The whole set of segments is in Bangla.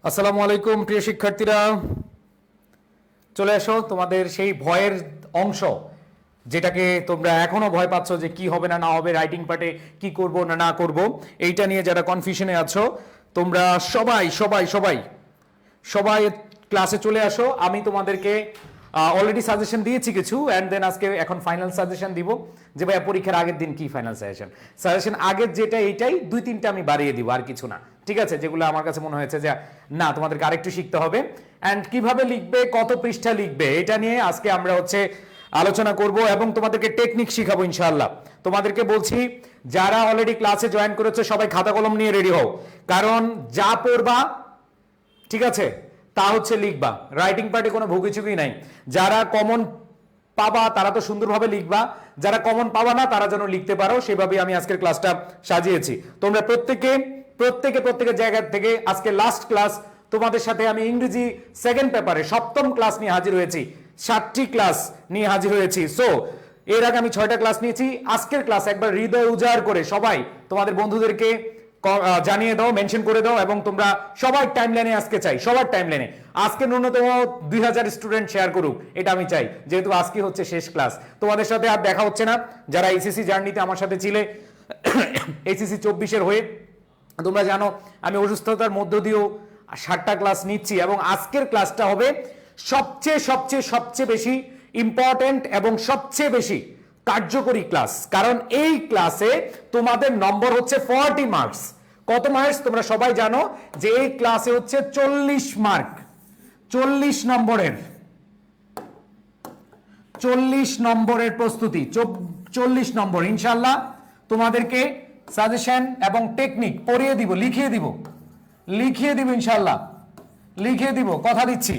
আসসালামু আলাইকুম প্রিয় শিক্ষার্থীরা, চলে আসো তোমাদের সেই ভয়ের অংশ যেটাকে তোমরা এখনো ভয় পাচ্ছ যে কি হবে না না হবে, রাইটিং পার্টে কি করব না না করব, এইটা নিয়ে যারা কনফিউশনে আছো তোমরা সবাই সবাই সবাই সবাই ক্লাসে চলে আসো। আমি তোমাদেরকে অলরেডি সাজেশন দিয়েছি কিছু, অ্যান্ড দেন আজকে এখন ফাইনাল সাজেশন দিব যে ভাইয়া পরীক্ষার আগের দিন কি ফাইনাল সাজেশন আগের যেটা এইটাই দুই তিনটা আমি বাড়িয়ে দিব, আর কিছু না, ঠিক আছে? যেগুলো আমার কাছে মনে হয়েছে যে না তোমাদেরকে আরেকটু শিখতে হবে, অ্যান্ড কিভাবে লিখবে, কত পৃষ্ঠা লিখবে, এটা নিয়ে আজকে আমরা আলোচনা করব এবং তোমাদেরকে টেকনিক শিখাবো ইনশাআল্লাহ। তোমাদেরকে বলছি যারা অলরেডি ক্লাসে জয়েন করেছে সবাই খাতা কলম নিয়ে রেডি হও, কারণ যা পড়বা ঠিক আছে তা লিখবা। রাইটিং পার্টে কোনো ভুগিচুকি নাই। যারা কমন পাবা তারা তো সুন্দরভাবে লিখবা, যারা কমন পাবা না তারা যেন লিখতে পারো, সেভাবে আমি আজকের ক্লাসটা সাজিয়েছি। তোমরা প্রত্যেকের জায়গা থেকে আজকে লাস্ট ক্লাস তোমাদের সাথে আমি ইংরেজি সেকেন্ড পেপারে সপ্তম ক্লাস নিয়ে হাজির হয়েছি, 7টি ক্লাস নিয়ে হাজির হয়েছি। সো এর আগে আমি 6টা ক্লাস নিয়েছি। আজকের ক্লাস একবার হৃদয় উজাড় করে সবাই তোমাদের বন্ধুদেরকে জানিয়ে দাও, মেনশন করে দাও, এবং তোমরা সবার টাইমলাইনে আজকে চাই, সবার টাইমলাইনে আজকে ন্যূনতম 2000 স্টুডেন্ট শেয়ার করুক, এটা আমি চাই, যেহেতু আজকে হচ্ছে শেষ ক্লাস। তোমাদের সাথে আর দেখা হচ্ছে না, যারা এইচএসসি জার্নিতে আমার সাথে ছিলে এইচএসসি 24-এর হয়ে, তোমরা জানো আমি অসুস্থতার মধ্য দিয়েও 7টা ক্লাস নিচ্ছি, এবং আজকের ক্লাসটা হবে সবচেয়ে সবচেয়ে সবচেয়ে বেশি ইম্পর্টেন্ট এবং সবচেয়ে বেশি কার্যকরী ক্লাস, কারণ এই ক্লাসে তোমাদের নম্বর হচ্ছে 40 মার্কস। কত মার্কস তোমরা সবাই জানো যে এই ক্লাসে হচ্ছে 40 মার্ক, 40 নম্বরের 40 নম্বরের প্রস্তুতি, 40 নম্বর ইনশাআল্লাহ তোমাদেরকে সাজেশন এবং টেকনিক পড়িয়ে দিব, লিখিয়ে দিব ইনশাআল্লাহ, লিখিয়ে দিব, কথা দিচ্ছি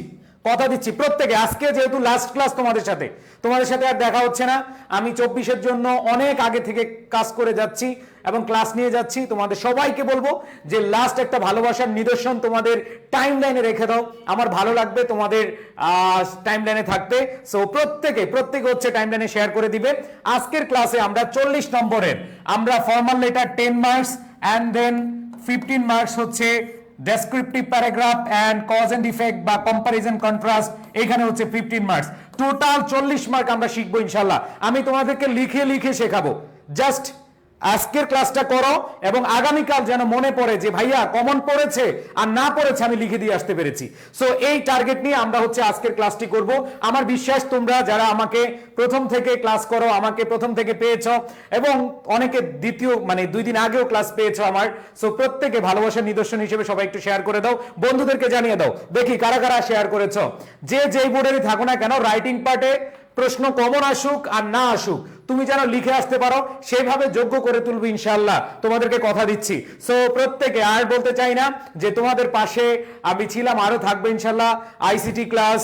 প্রত্যেকে। আজকে যেহেতু লাস্ট ক্লাস তোমাদের সাথে আর দেখা হচ্ছে না, আমি 24-এর জন্য অনেক আগে থেকে কাজ করে যাচ্ছি এবং ক্লাস নিয়ে যাচ্ছি। তোমাদের সবাইকে বলবো যে লাস্ট একটা ভালোবাসার নিদর্শন তোমাদের টাইমলাইনে রেখে দাও, আমার ভালো লাগবে তোমাদের টাইমলাইনে থাকতে। সো প্রত্যেকে হচ্ছে টাইমলাইনে শেয়ার করে দিবে। আজকের ক্লাসে আমরা 40 নম্বরের আমরা formal letter 10 marks and then 15 marks হচ্ছে descriptive paragraph and cause and effect বা কম্পারিজন কন্ট্রাস্ট, এখানে হচ্ছে 15 মার্কস। টোটাল 40 মার্ক আমরা শিখবো ইনশাআল্লাহ। আমি তোমাদেরকে লিখে শেখাবো। জাস্ট আজকের ক্লাসটা করো এবং আগামীকাল যেন মনে পড়ে যে ভাইয়া কমন পড়েছে আর না পড়েছে আমি লিখে দিয়ে আসতে পেরেছি। সো এই টার্গেট নিয়ে আমরা আজকের ক্লাসটি করব। আমার বিশ্বাস তোমরা যারা আমাকে প্রথম থেকে ক্লাস করো, আমাকে প্রথম থেকে পেয়েছো এবং অনেকে দ্বিতীয় 2 দিন আগেও ক্লাস পেয়েছো আমার। সো প্রত্যেকে ভালোবাসার নিদর্শন হিসেবে সবাই একটু শেয়ার করে দাও, বন্ধুদেরকে জানিয়ে দাও, দেখি কারা কারা শেয়ার করেছো। যেই বোর্ডেরই থাকো না কেন, রাইটিং পার্টে প্রশ্ন কমন আসুক আর না আসুক তুমি যেন লিখে আসতে পারো, সেইভাবে যোগ্য করে তুলবো ইনশাআল্লাহ, তোমাদেরকে কথা দিচ্ছি। সো প্রত্যেকে, আর বলতে চাই না যে তোমাদের পাশে আমি ছিলাম, আরো থাকবে ইনশাআল্লাহ। ICT class,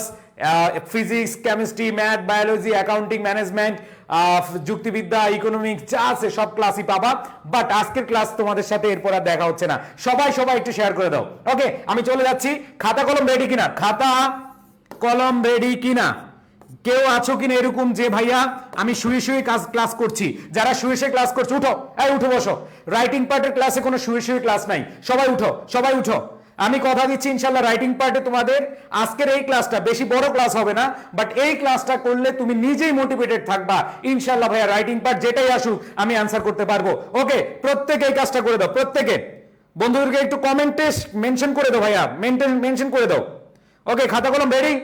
physics, chemistry, math, biology, accounting, management, যুক্তিবিদ্যা, ইকোনমিক্স যা আছে সব ক্লাসই পাবা। বাট আজকের ক্লাস তোমাদের সাথে এরপর আর দেখা হচ্ছে না। সবাই একটু শেয়ার করে দাও। ওকে, আমি চলে যাচ্ছি। খাতা কলম রেডি কিনা? কেউ আছো কিনা এরকম যে ভাইয়া আমি শুয়ে ক্লাস করছি? যারা শুয়ে ক্লাস করছো উঠো বসো। রাইটিং পার্টের ক্লাসে কোনো শুয়ে ক্লাস নাই, সবাই উঠো। আমি কথা দিচ্ছি ইনশাআল্লাহ রাইটিং পার্টে তোমাদের আজকের এই ক্লাসটা বেশি বড় ক্লাস হবে না, বাট এই ক্লাসটা করলে তুমি নিজেই মোটিভেটেড থাকবা ইনশাআল্লাহ। ভাইয়া রাইটিং পার্ট যেটাই আসুক আমি আনসার করতে পারবো। ওকে, প্রত্যেকে এই কাজটা করে দাও, প্রত্যেকে বন্ধুদেরকে একটু কমেন্টে মেনশন করে দাও, ভাইয়া মেনশন করে দাও। ওকে, খাতা কলম রেডি?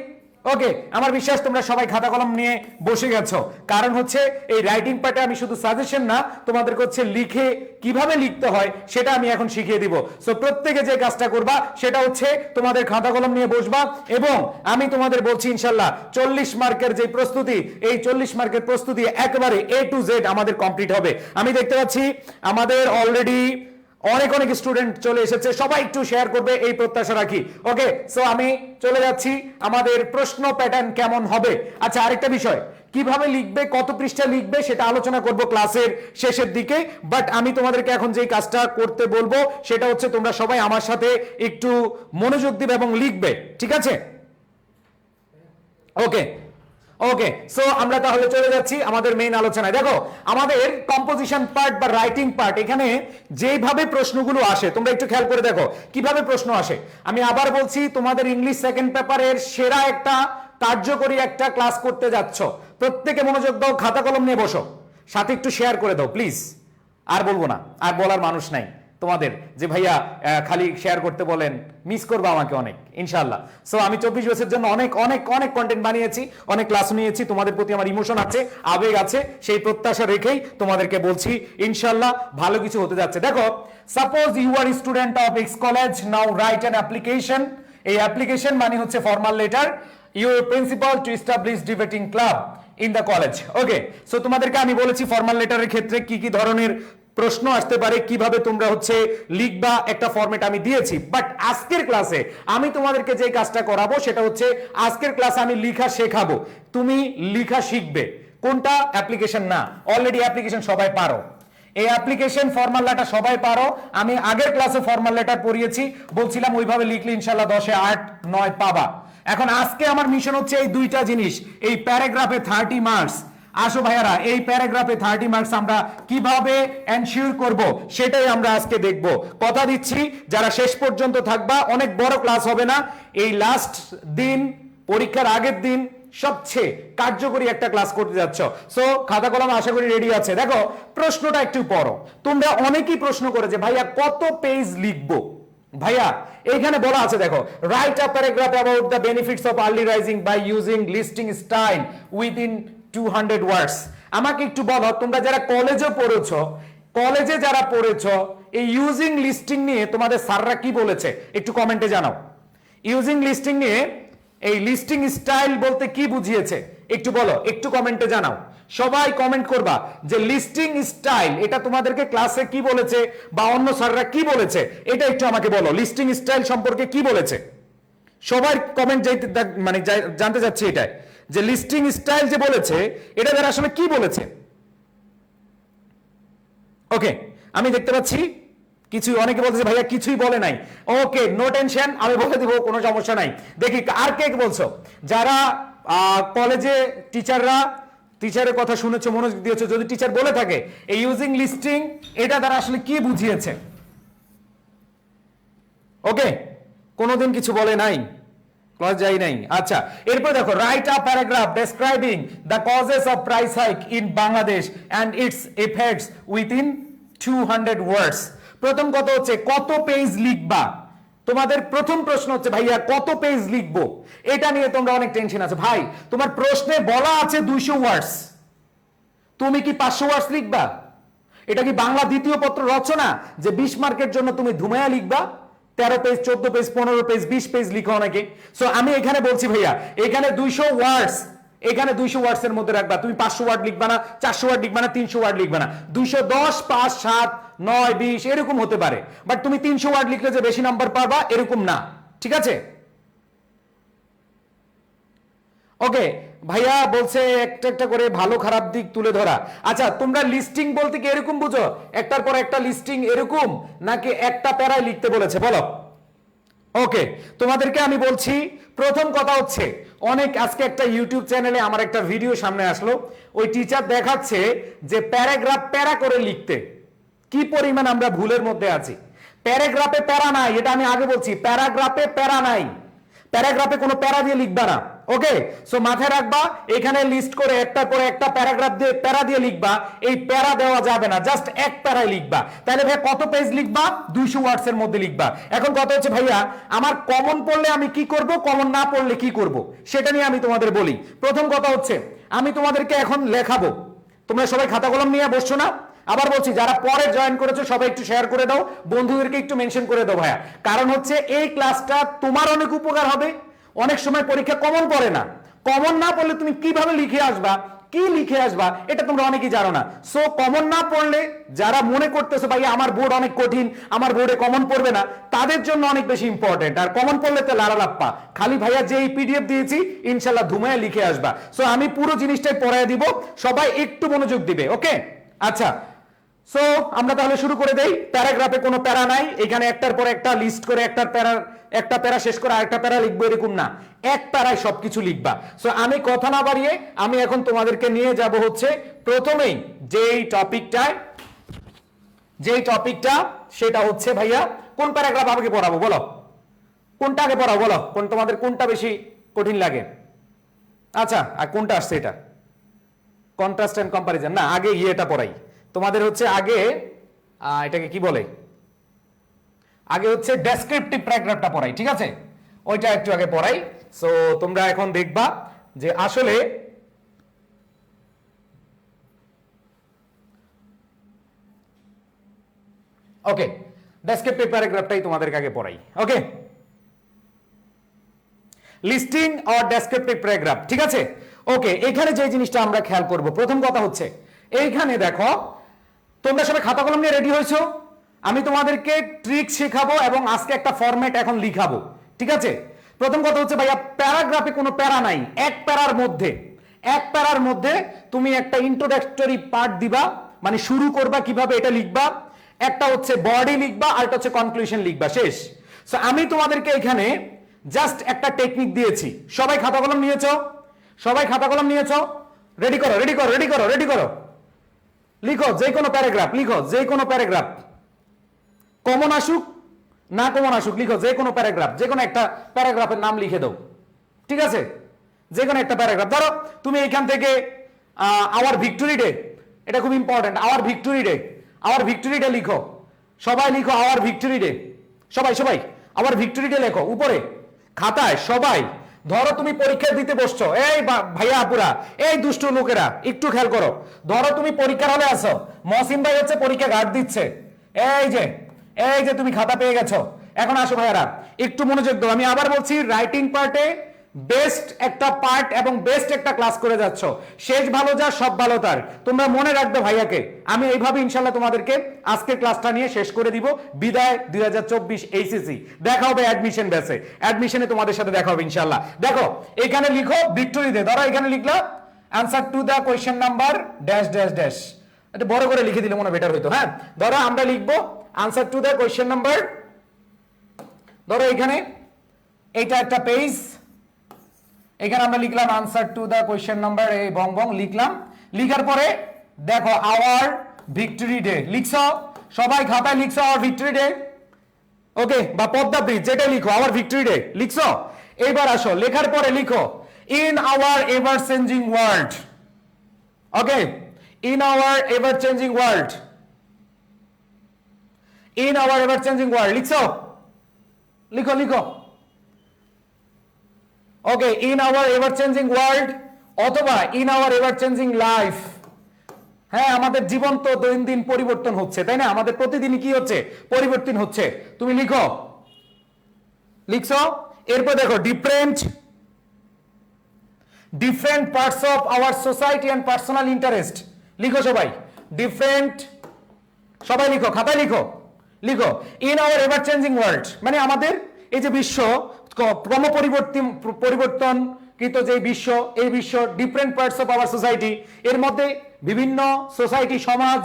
ওকে, আমার বিশ্বাস তোমরা সবাই খাতা কলম নিয়ে বসে গেছো, কারণ এই রাইটিং পার্টে আমি শুধু সাজেশন না, তোমাদেরকে লিখে কিভাবে লিখতে হয় সেটা আমি এখন শিখিয়ে দিব। সো প্রত্যেকে যে কাজটা করবা সেটা তোমাদের খাতা কলম নিয়ে বসবা, এবং আমি তোমাদের বলছি ইনশাআল্লাহ 40 মার্কের যে প্রস্তুতি, এই 40 মার্কের প্রস্তুতি একেবারে A to Z আমাদের কমপ্লিট হবে। আমি দেখতে পাচ্ছি আমাদের অলরেডি অনেক স্টুডেন্ট চলে এসেছে, সবাই একটু শেয়ার করবে এই প্রত্যাশা রাখি। ওকে, সো আমি চলে যাচ্ছি। আমাদের প্রশ্ন প্যাটার্ন কেমন হবে? আচ্ছা, আরেকটা বিষয়, কিভাবে লিখবে, কত পৃষ্ঠা লিখবে সেটা আলোচনা করব ক্লাসের শেষের দিকে। বাট আমি তোমাদেরকে এখন যে কাজটা করতে বলবো সেটা তোমরা সবাই আমার সাথে একটু মনোযোগ দিবে এবং লিখবে, ঠিক আছে? ওকে, ওকে, সো আমরা তাহলে চলে যাচ্ছি আমাদের মেইন আলোচনায়। দেখো আমাদের কম্পোজিশন পার্ট বা রাইটিং পার্ট, এখানে যেভাবে প্রশ্নগুলো আসে তোমরা একটু খেয়াল করে দেখো কিভাবে প্রশ্ন আসে। আমি আবার বলছি, তোমাদের ইংলিশ সেকেন্ড পেপারের সেরা একটা কার্যকরী একটা ক্লাস করতে যাচ্ছ, প্রত্যেকে মনোযোগ দাও, খাতা কলম নিয়ে বসো, সাথে একটু শেয়ার করে দাও প্লিজ। আর বলবো না, আর বলার মানুষ নাই তোমাদের যে ভাইয়া খালি শেয়ার করতে বলেন, মিস করবো আমাকে অনেক ইনশাআল্লাহ। সো আমি 24 বছরের জন্য অনেক অনেক অনেক কন্টেন্ট বানিয়েছি, অনেক ক্লাস নিয়েছি, তোমাদের প্রতি আমার ইমোশন আছে, আবেগ আছে, সেই প্রত্যাশা রেখেই তোমাদেরকে বলছি ইনশাআল্লাহ ভালো কিছু হতে যাচ্ছে। দেখো, suppose you are student of X college, now write an application. এই অ্যাপ্লিকেশন মানে হচ্ছে formal letter, your principal to establish debating club in the college. Okay, so তোমাদেরকে আমি বলেছি ফর্মাল লেটারের ক্ষেত্রে কি কি ধরনের প্রশ্ন আসতে পারে, কিভাবে তোমরা হচ্ছে লিখবা, একটা ফরম্যাট আমি দিয়েছি। বাট আজকের ক্লাসে আমি তোমাদেরকে যে কাজটা করাবো সেটা হচ্ছে, আজকের ক্লাসে আমি লেখা শেখাবো, তুমি লেখা শিখবে। কোনটা? অ্যাপ্লিকেশন না, অলরেডি অ্যাপ্লিকেশন সবাই পারো, এই অ্যাপ্লিকেশন ফর্মাল লেটার সবাই পারো। আমি আগের ক্লাসে ফর্মাল লেটার পড়িয়েছি, বলছিলাম ওইভাবে লিখলে ইনশাআল্লাহ 10-এ 8-9 পাবা। এখন আজকে আমার মিশন হচ্ছে এই দুইটা জিনিস, এই প্যারাগ্রাফে 30 মার্কস। আসো ভাইয়ারা, এই প্যারাগ্রাফে 30 মার্কস আমরা কিভাবে এনশিওর করব সেটাই আমরা আজকে দেখব। কথা দিচ্ছি যারা শেষ পর্যন্ত থাকবা, অনেক বড় ক্লাস হবে না, এই লাস্ট দিন, পরীক্ষার আগের দিন সবচেয়ে কার্যকরী একটা ক্লাস করতে যাচ্ছ। সো খাতা কলম আশা করি রেডি আছে। দেখো প্রশ্নটা একটু পড়ো। তোমরা অনেকেই প্রশ্ন করেছে ভাইয়া কত পেজ লিখবো। ভাইয়া এখানে বলা আছে, দেখো, write a paragraph about the benefits of early rising by using listing style within 200 words. আমাকে একটু বলো, তোমরা যারা কলেজে পড়েছো, কলেজে যারা পড়েছো, এই ইউজিং লিস্টিং নিয়ে তোমাদের স্যাররা কি বলেছে একটু কমেন্টে জানাও। ইউজিং লিস্টিং নিয়ে এই লিস্টিং স্টাইল বলতে কি বুঝিয়েছে একটু বলো, একটু কমেন্টে জানাও। সবাই কমেন্ট করবা যে লিস্টিং স্টাইল এটা তোমাদেরকে ক্লাসে কি বলেছে বা অন্য স্যাররা কি বলেছে, এটা একটু আমাকে বলো, লিস্টিং স্টাইল সম্পর্কে কি বলেছে। সবাই কমেন্ট মানে জানতে চাচ্ছি এটাই, যে লিস্টিং স্টাইল যে বলেছে এটা দ্বারা আসলে কি বলেছে। ওকে, আমি দেখতে পাচ্ছি কিছু, অনেকে বলছে ভাইয়া কিছুই বলে নাই। ওকে, নো টেনশন, আমি বলে দিব, কোনো সমস্যা নাই। দেখি আর কে বলছো, যারা কলেজে টিচাররা, টিচারের কথা শুনেছো, মনোযোগ দিয়েছো, যদি টিচার বলে থাকে এই ইউজিং লিস্টিং এটা দ্বারা আসলে কি বুঝিয়েছে। ওকে, কোনোদিন কিছু বলে নাই, ক্লাস যাই নাই। আচ্ছা, এরপর দেখো, write a paragraph describing the causes of price hike in Bangladesh and its effects within 200 words. প্রথম কথা হচ্ছে কত পেজ লিখবা। তোমাদের প্রথম প্রশ্ন হচ্ছে ভাইয়া কত পেজ লিখবো, এটা নিয়ে তোমরা অনেক টেনশন আছে। ভাই তোমার প্রশ্নে বলা আছে 200 ওয়ার্ডস, তুমি কি 500 ওয়ার্ডস লিখবা? এটা কি বাংলা দ্বিতীয় পত্র রচনা যে 20 মার্কের জন্য তুমি ধুমায়া লিখবা? 13 পেজ, 14 পেজ, 15 পেজ, 20 পেজ লিখো অনেকে। সো আমি এখানে বলছি ভাইয়া, এখানে 200 ওয়ার্ডস, এখানে 200 ওয়ার্ডস এর মধ্যে রাখবা। তুমি 500 ওয়ার্ড লিখবা না, 400 ওয়ার্ড লিখবা না, 300 ওয়ার্ড লিখবা না। 210, 5, 7, 9, 20 এরকম হতে পারে, বাট তুমি 300 ওয়ার্ড লিখলে যে বেশি নাম্বার পাবা এরকম না, ঠিক আছে? ওকে, ভাইয়া বলছে একটা একটা করে ভালো খারাপ দিক তুলে ধরা। আচ্ছা, তোমরা লিস্টিং বলতে কি এরকম বুঝো, একটার পর একটা লিস্টিং এরকম, নাকি একটা প্যারায় লিখতে বলেছে বলো? ওকে, তোমাদেরকে আমি বলছি, প্রথম কথা হচ্ছে, অনেক আজকে একটা ইউটিউব চ্যানেলে আমার একটা ভিডিও সামনে আসলো, ওই টিচার দেখাচ্ছে যে প্যারাগ্রাফ প্যারা করে লিখতে কি পরিমাণ আমরা ভুলের মধ্যে আছি। প্যারাগ্রাফে প্যারা নাই, এটা আমি আগে বলছি, প্যারাগ্রাফে প্যারা নাই, প্যারাগ্রাফে কোনো প্যারা দিয়ে লিখবা না। ওকে, সো মাথায় রাখবা, এখানে লিস্ট করে একটার পরে একটা প্যারাগ্রাফ দিয়ে প্যারা দিয়ে লিখবা, এই প্যারা দেওয়া যাবে না, জাস্ট এক প্যারায় লিখবা। তাহলে ভাই কত পেজ লিখবা? 200 ওয়ার্ডস এর মধ্যে লিখবা। এখন কথা হচ্ছে ভাইয়া, আমার কমন পড়লে আমি কি করব, কমন না পড়লে কি করব, সেটা নিয়ে আমি তোমাদের বলি। প্রথম কথা হচ্ছে, আমি তোমাদেরকে এখন লেখাবো, তোমরা সবাই খাতা কলম নিয়ে বসছো না? আবার বলছি, যারা পরে জয়েন করেছো সবাই একটু শেয়ার করে দাও, বন্ধুদেরকে একটু মেনশন করে দাও ভাইয়া। কারণ হচ্ছে এই ক্লাসটা তোমার অনেক উপকার হবে। অনেক সময় পরীক্ষা কমন পড়ে না, কমন না পড়লে তুমি কিভাবে লিখে আসবা, কি লিখে আসবা এটা তোমরা অনেকেই জানো না। সো কমন না পড়লে, যারা মনে করতেছো ভাই আমার বোর্ড অনেক কঠিন, আমার বোর্ডে কমন পড়বে না, তাদের জন্য অনেক বেশি ইম্পর্টেন্ট। আর কমন পড়লে তো লাড়া লাপ্পা, খালি ভাইয়া যে এই পিডিএফ দিয়েছি ইনশাল্লাহ ধুমায় লিখে আসবা। সো আমি পুরো জিনিসটাই পড়ায় দিব, সবাই একটু মনোযোগ দিবে। ওকে, আচ্ছা, সো আমরা তাহলে শুরু করে দেই। প্যারাগ্রাফে কোনো প্যারা নাই, এখানে একটার পর একটা লিস্ট করে একটা প্যারা শেষ করে আরেকটা প্যারা লিখবো এরকম না, এক প্যারায় সবকিছু লিখবা। সো আমি কথা না বাড়িয়ে আমি এখন তোমাদেরকে নিয়ে যাব হচ্ছে প্রথমেই যেই টপিকটা সেটা হচ্ছে ভাইয়া কোন প্যারাগ্রাফ আমাকে পড়াবো বলো, কোনটা আগে পড়াবো বলো, তোমাদের কোনটা বেশি কঠিন লাগে? আচ্ছা, আর কোনটা আসছে এটা? কন্ট্রাস্ট এন্ড কম্পারিজন না, আগে ইয়েটা পড়াই তোমাদের হচ্ছে আগে এটাকে কি বলে, আগে হচ্ছে ডেসক্রিপটিভ প্যারাগ্রাফটা পড়াই, ঠিক আছে? ওইটা একটু আগে পড়াই। সো তোমরা এখন দেখবা যে আসলে ওকে ডেসক্রিপটিভ প্যারাগ্রাফটাই তোমাদের আগে পড়াই। ওকে, লিস্টিং অর ডেসক্রিপটিভ প্যারাগ্রাফ, ঠিক আছে? ওকে, এখানে যে জিনিসটা আমরা খেয়াল করব, প্রথম কথা হচ্ছে এইখানে দেখো তোমরা সবাই খাতা কলম নিয়ে রেডি হয়েছো, আমি তোমাদেরকে ট্রিক শেখাবো এবং আজকে একটা ফরম্যাট এখন লিখাবো, ঠিক আছে? প্রথম কথা হচ্ছে ভাইয়া প্যারাগ্রাফে কোনো প্যারা নাই, এক প্যারার মধ্যে তুমি একটা ইন্ট্রোডাক্টরি পার্ট দিবা, মানে শুরু করবা কিভাবে এটা লিখবা, একটা হচ্ছে বডি লিখবা আর একটা হচ্ছে কনক্লুশন লিখবা, শেষ। সো আমি তোমাদেরকে এখানে জাস্ট একটা টেকনিক দিয়েছি। সবাই খাতা কলম নিয়েছো? সবাই খাতা কলম নিয়েছো? রেডি করো, লিখো যে কোনো প্যারাগ্রাফ, লিখো যে কোনো প্যারাগ্রাফ, কমন আসুক না কমন আসুক, লিখো যে কোনো প্যারাগ্রাফ, যে কোনো একটা প্যারাগ্রাফের নাম লিখে দাও, ঠিক আছে? যে কোনো একটা প্যারাগ্রাফ ধরো তুমি এইখান থেকে আওয়ার ভিক্টোরি ডে, এটা খুব ইম্পর্টেন্ট, আওয়ার ভিক্টোরি ডে লিখো, সবাই লিখো আওয়ার ভিক্টোরি ডে, সবাই আওয়ার ভিক্টোরি ডে লেখো উপরে খাতায় সবাই। ধরো তুমি পরীক্ষা দিতে বসছো, এই ভাইয়া আপুরা, এই দুষ্ট লোকেরা একটু খেয়াল করো, ধরো তুমি পরীক্ষার হলে আছো, মহসিন ভাই হচ্ছে পরীক্ষা গার্ড দিচ্ছে, এই যে তুমি খাতা পেয়ে গেছো, এখন আসো ভাইয়ারা একটু মনোযোগ দাও। আমি আবার বলছি, রাইটিং পার্টে বেস্ট একটা পার্ট এবং বেস্ট একটা ক্লাস করে যাচ্ছ, শেষ ভালো যা সব ভালো তার, তোমরা মনে রাখবে ভাইয়াকে, আমি এইভাবে ইনশাল্লাহ তোমাদেরকে আজকের ক্লাসটা নিয়ে শেষ করে দিব। বিদায় 2024 এইচএসসি, দেখা হবে অ্যাডমিশন ব্যাচে, অ্যাডমিশনে তোমাদের সাথে দেখা হবে ইনশাল্লাহ। দেখো এখানে লিখো ভিক্টোরি দে, ধরো এখানে লিখলো answer to the question number dash dash dash, এটা বড় করে লিখে দিলে মনে বেটার হইতো। হ্যাঁ, ধরো আমরা লিখবো answer to the question number, ধরো এখানে এইটা একটা পেজ, এখানে আমরা লিখলাম answer to the question number, এই বং লিখলাম, লিখার পরে দেখো আওয়ার ভিক্টোরি ডে লিখছো, সবাই খাতায় লিখছো আওয়ার ভিক্টোরি ডে, ওকে, বা পদ্মা ব্রিজ যেটা লিখো আওয়ার ভিক্টোরি ডে লিখছো। এইবার আসো লেখার পরে লিখো in our ever changing world, okay, in our ever changing world, in our ever changing world লিখছো, লিখো okay, in our ever changing world অথবা in our ever changing life. হ্যাঁ, আমাদের জীবন তো দৈনন্দিন পরিবর্তন হচ্ছে, তাই না? আমাদের প্রতিদিনই কি হচ্ছে? পরিবর্তন হচ্ছে। তুমি লিখছো, এরপর দেখো different parts of our society and personal interest, লিখো সবাই সবাই লিখো, খাতায় লিখো in our ever changing world, মানে আমাদের এই যে বিশ্ব পরিবর্তনকৃত যে বিশ্ব, এই বিশ্ব different parts of our society, এর মধ্যে বিভিন্ন সোসাইটি, সমাজ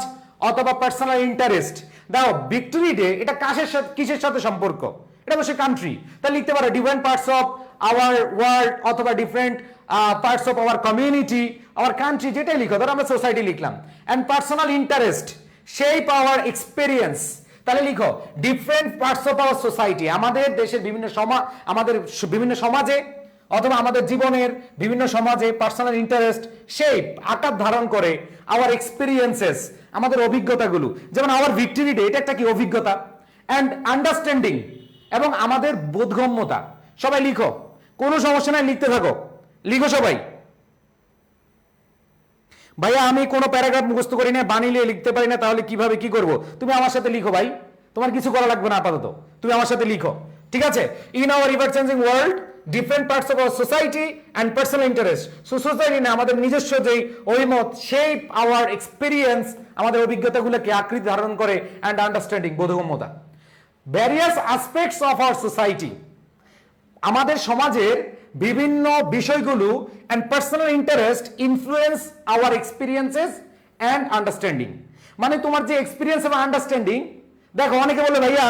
অথবা পার্সোনাল ইন্টারেস্ট। দাও ভিক্টোরি ডে এটা কিসের সাথে সম্পর্ক? এটা অবশ্যই কান্ট্রি, তাহলে লিখতে পারো different parts of our world অথবা different parts of our community, our country, যেটাই লিখো, ধরো আমরা সোসাইটি লিখলাম, and personal interest shape our experience, তাহলে লিখো different parts of our society, আমাদের দেশের বিভিন্ন সমাজে অথবা আমাদের জীবনের বিভিন্ন সমাজে পার্সোনাল ইন্টারেস্ট শেপ আকার ধারণ করে আওয়ার এক্সপেরিয়েন্সেস, আমাদের অভিজ্ঞতাগুলো, যেমন আওয়ার ভিক্টোরি ডে এটা একটা কি অভিজ্ঞতা, অ্যান্ড আন্ডারস্ট্যান্ডিং এবং আমাদের বোধগম্যতা। সবাই লিখো, কোনো সমস্যা নাই, লিখতে থাকো, লিখো সবাই। ভাইয়া আমি কোনো প্যারাগ্রাফ মুখস্থ করি না, বানিয়ে লিখতে পারি না, তাহলে কিভাবে কি করব? তুমি আমার সাথে লিখো ভাই, তোমার কিছু করা লাগবে না আপাতত, তুমি আমার সাথে লিখো, ঠিক আছে? In our ever changing world different parts of our society and personal interest, society না আমাদের নিজস্ব যেই অভিমত, শেপ আওয়ার এক্সপেরিয়েন্স, আমাদের অভিজ্ঞতাগুলোকে আকৃতি ধারণ করে, অ্যান্ড আন্ডারস্ট্যান্ডিং বোধগম্যতা, various aspects of our society, আমাদের সমাজের বিভিন্ন বিষয়গুলো, and personal interest influence our experiences and understanding, মানে তোমার যে এক্সপিরিয়েন্স এবং আন্ডারস্ট্যান্ডিং, দেখো অনেকে বলে ভাইয়া,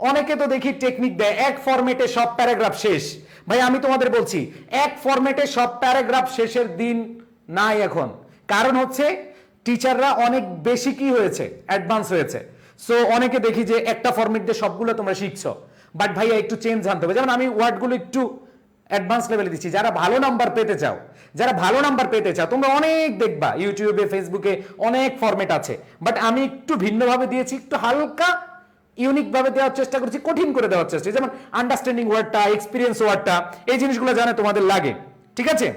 অনেকে তো দেখি টেকনিক দেয় এক ফরম্যাটে সব প্যারাগ্রাফ শেষ। ভাই আমি তোমাদের বলছি এক ফরম্যাটে সব প্যারাগ্রাফ শেষের দিন নাই এখন। কারণ হচ্ছে টিচাররা অনেক বেশি কি হয়েছে, অ্যাডভান্স হয়েছে। সো অনেকে দেখি যে একটা ফরম্যাট দিয়ে সবগুলো তোমরা শিখছো, বাট ভাইয়া একটু চেঞ্জ আনতে হবে। যেমন আমি ওয়ার্ডগুলো একটু অ্যাডভান্স লেভেলে দিচ্ছি। যারা ভালো নাম্বার পেতে চাও, যারা ভালো নাম্বার পেতে চাও, তোমরা অনেক দেখবা ইউটিউবে ফেসবুকে অনেক ফরম্যাট আছে, বাট আমি একটু ভিন্নভাবে দিয়েছি, একটু হালকা ইউনিক ভাবে দেওয়ার চেষ্টা করছি, কঠিন করে দেওয়ার চেষ্টা। যেমন আন্ডারস্ট্যান্ডিং ওয়ার্ডটা, এক্সপিরিয়েন্স ওয়ার্ডটা, এই জিনিসগুলো জানে তোমাদের লাগে, ঠিক আছে?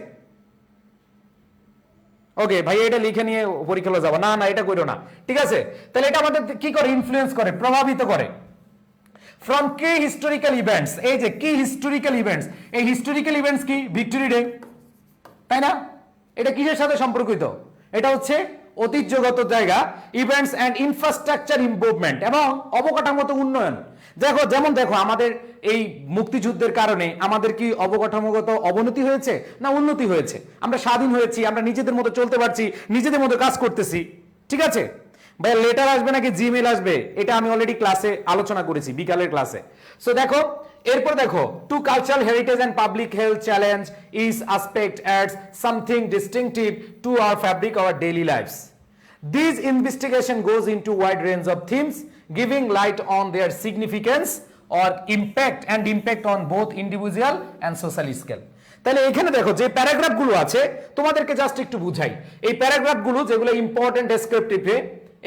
ওকে ভাই, এটা লিখে নিয়ে পরীক্ষা যাবো না, না এটা করো না, ঠিক আছে? তাহলে এটা আমাদের কি করে ইনফ্লুয়েন্স করে, প্রভাবিত করে। ফ্রম কি হিস্টোরিক্যাল ইভেন্টস, এই যে কি হিস্টোরিক্যাল ইভেন্টস, এই হিস্টোরিক্যাল ইভেন্টস কি ভিক্টোরি ডে, তাই না? এটা কিসের সাথে সম্পর্কিত? এটা হচ্ছে ঐতিহ্যগত জায়গা, ইভেন্টস অ্যান্ড ইনফ্রাস্ট্রাকচার ইমপ্রুভমেন্ট এবং অবকাঠামোগত উন্নয়ন। দেখো যেমন দেখো আমাদের এই মুক্তিযুদ্ধের কারণে আমাদের কি অবকাঠামোগত অবনতি হয়েছে না উন্নতি হয়েছে? আমরা স্বাধীন হয়েছি, আমরা নিজেদের মতো চলতে পারছি, নিজেদের মতো কাজ করতেছি, ঠিক আছে? ভাই লেটার আসবে নাকি জিমেল আসবে, এটা আমি অলরেডি ক্লাসে আলোচনা করেছি, বিকালের ক্লাসে। সো দেখো এরপর দেখো, to cultural heritage and public health challenge is aspect adds something distinctive to our fabric, our daily lifes. This investigation goes into wide range of themes, giving light on their significance or impact on both individual and social scale. তাহলে এখানে দেখো যে প্যারাগ্রাফগুলো আছে তোমাদেরকে জাস্ট একটু বুঝাই। এই প্যারাগ্রাফগুলো যেগুলো ইম্পর্টেন্ট ডেসক্রিপটিভে,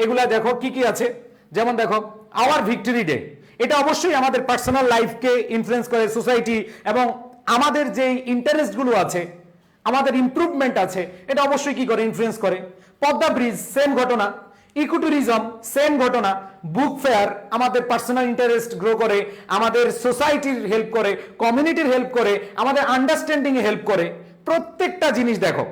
এগুলা দেখো কি কি আছে। যেমন দেখো আওয়ার ভিক্টরি ডে, এটা অবশ্যই আমাদের পার্সোনাল লাইফকে ইনফ্লুয়েন্স করে, সোসাইটি এবং আমাদের যে ইন্টারেস্টগুলো আছে, আমাদের ইমপ্রুভমেন্ট আছে, এটা অবশ্যই কি করে, ইনফ্লুয়েন্স করে। পদ্মা ব্রিজ সেম ঘটনা, ইকোট্যুরিজম সেম ঘটনা, বুক ফেয়ার আমাদের পার্সোনাল ইন্টারেস্ট গ্রো করে, আমাদের সোসাইটির হেল্প করে, কমিউনিটির হেল্প করে, আমাদের আন্ডারস্ট্যান্ডিং এ হেল্প করে। প্রত্যেকটা জিনিস দেখো,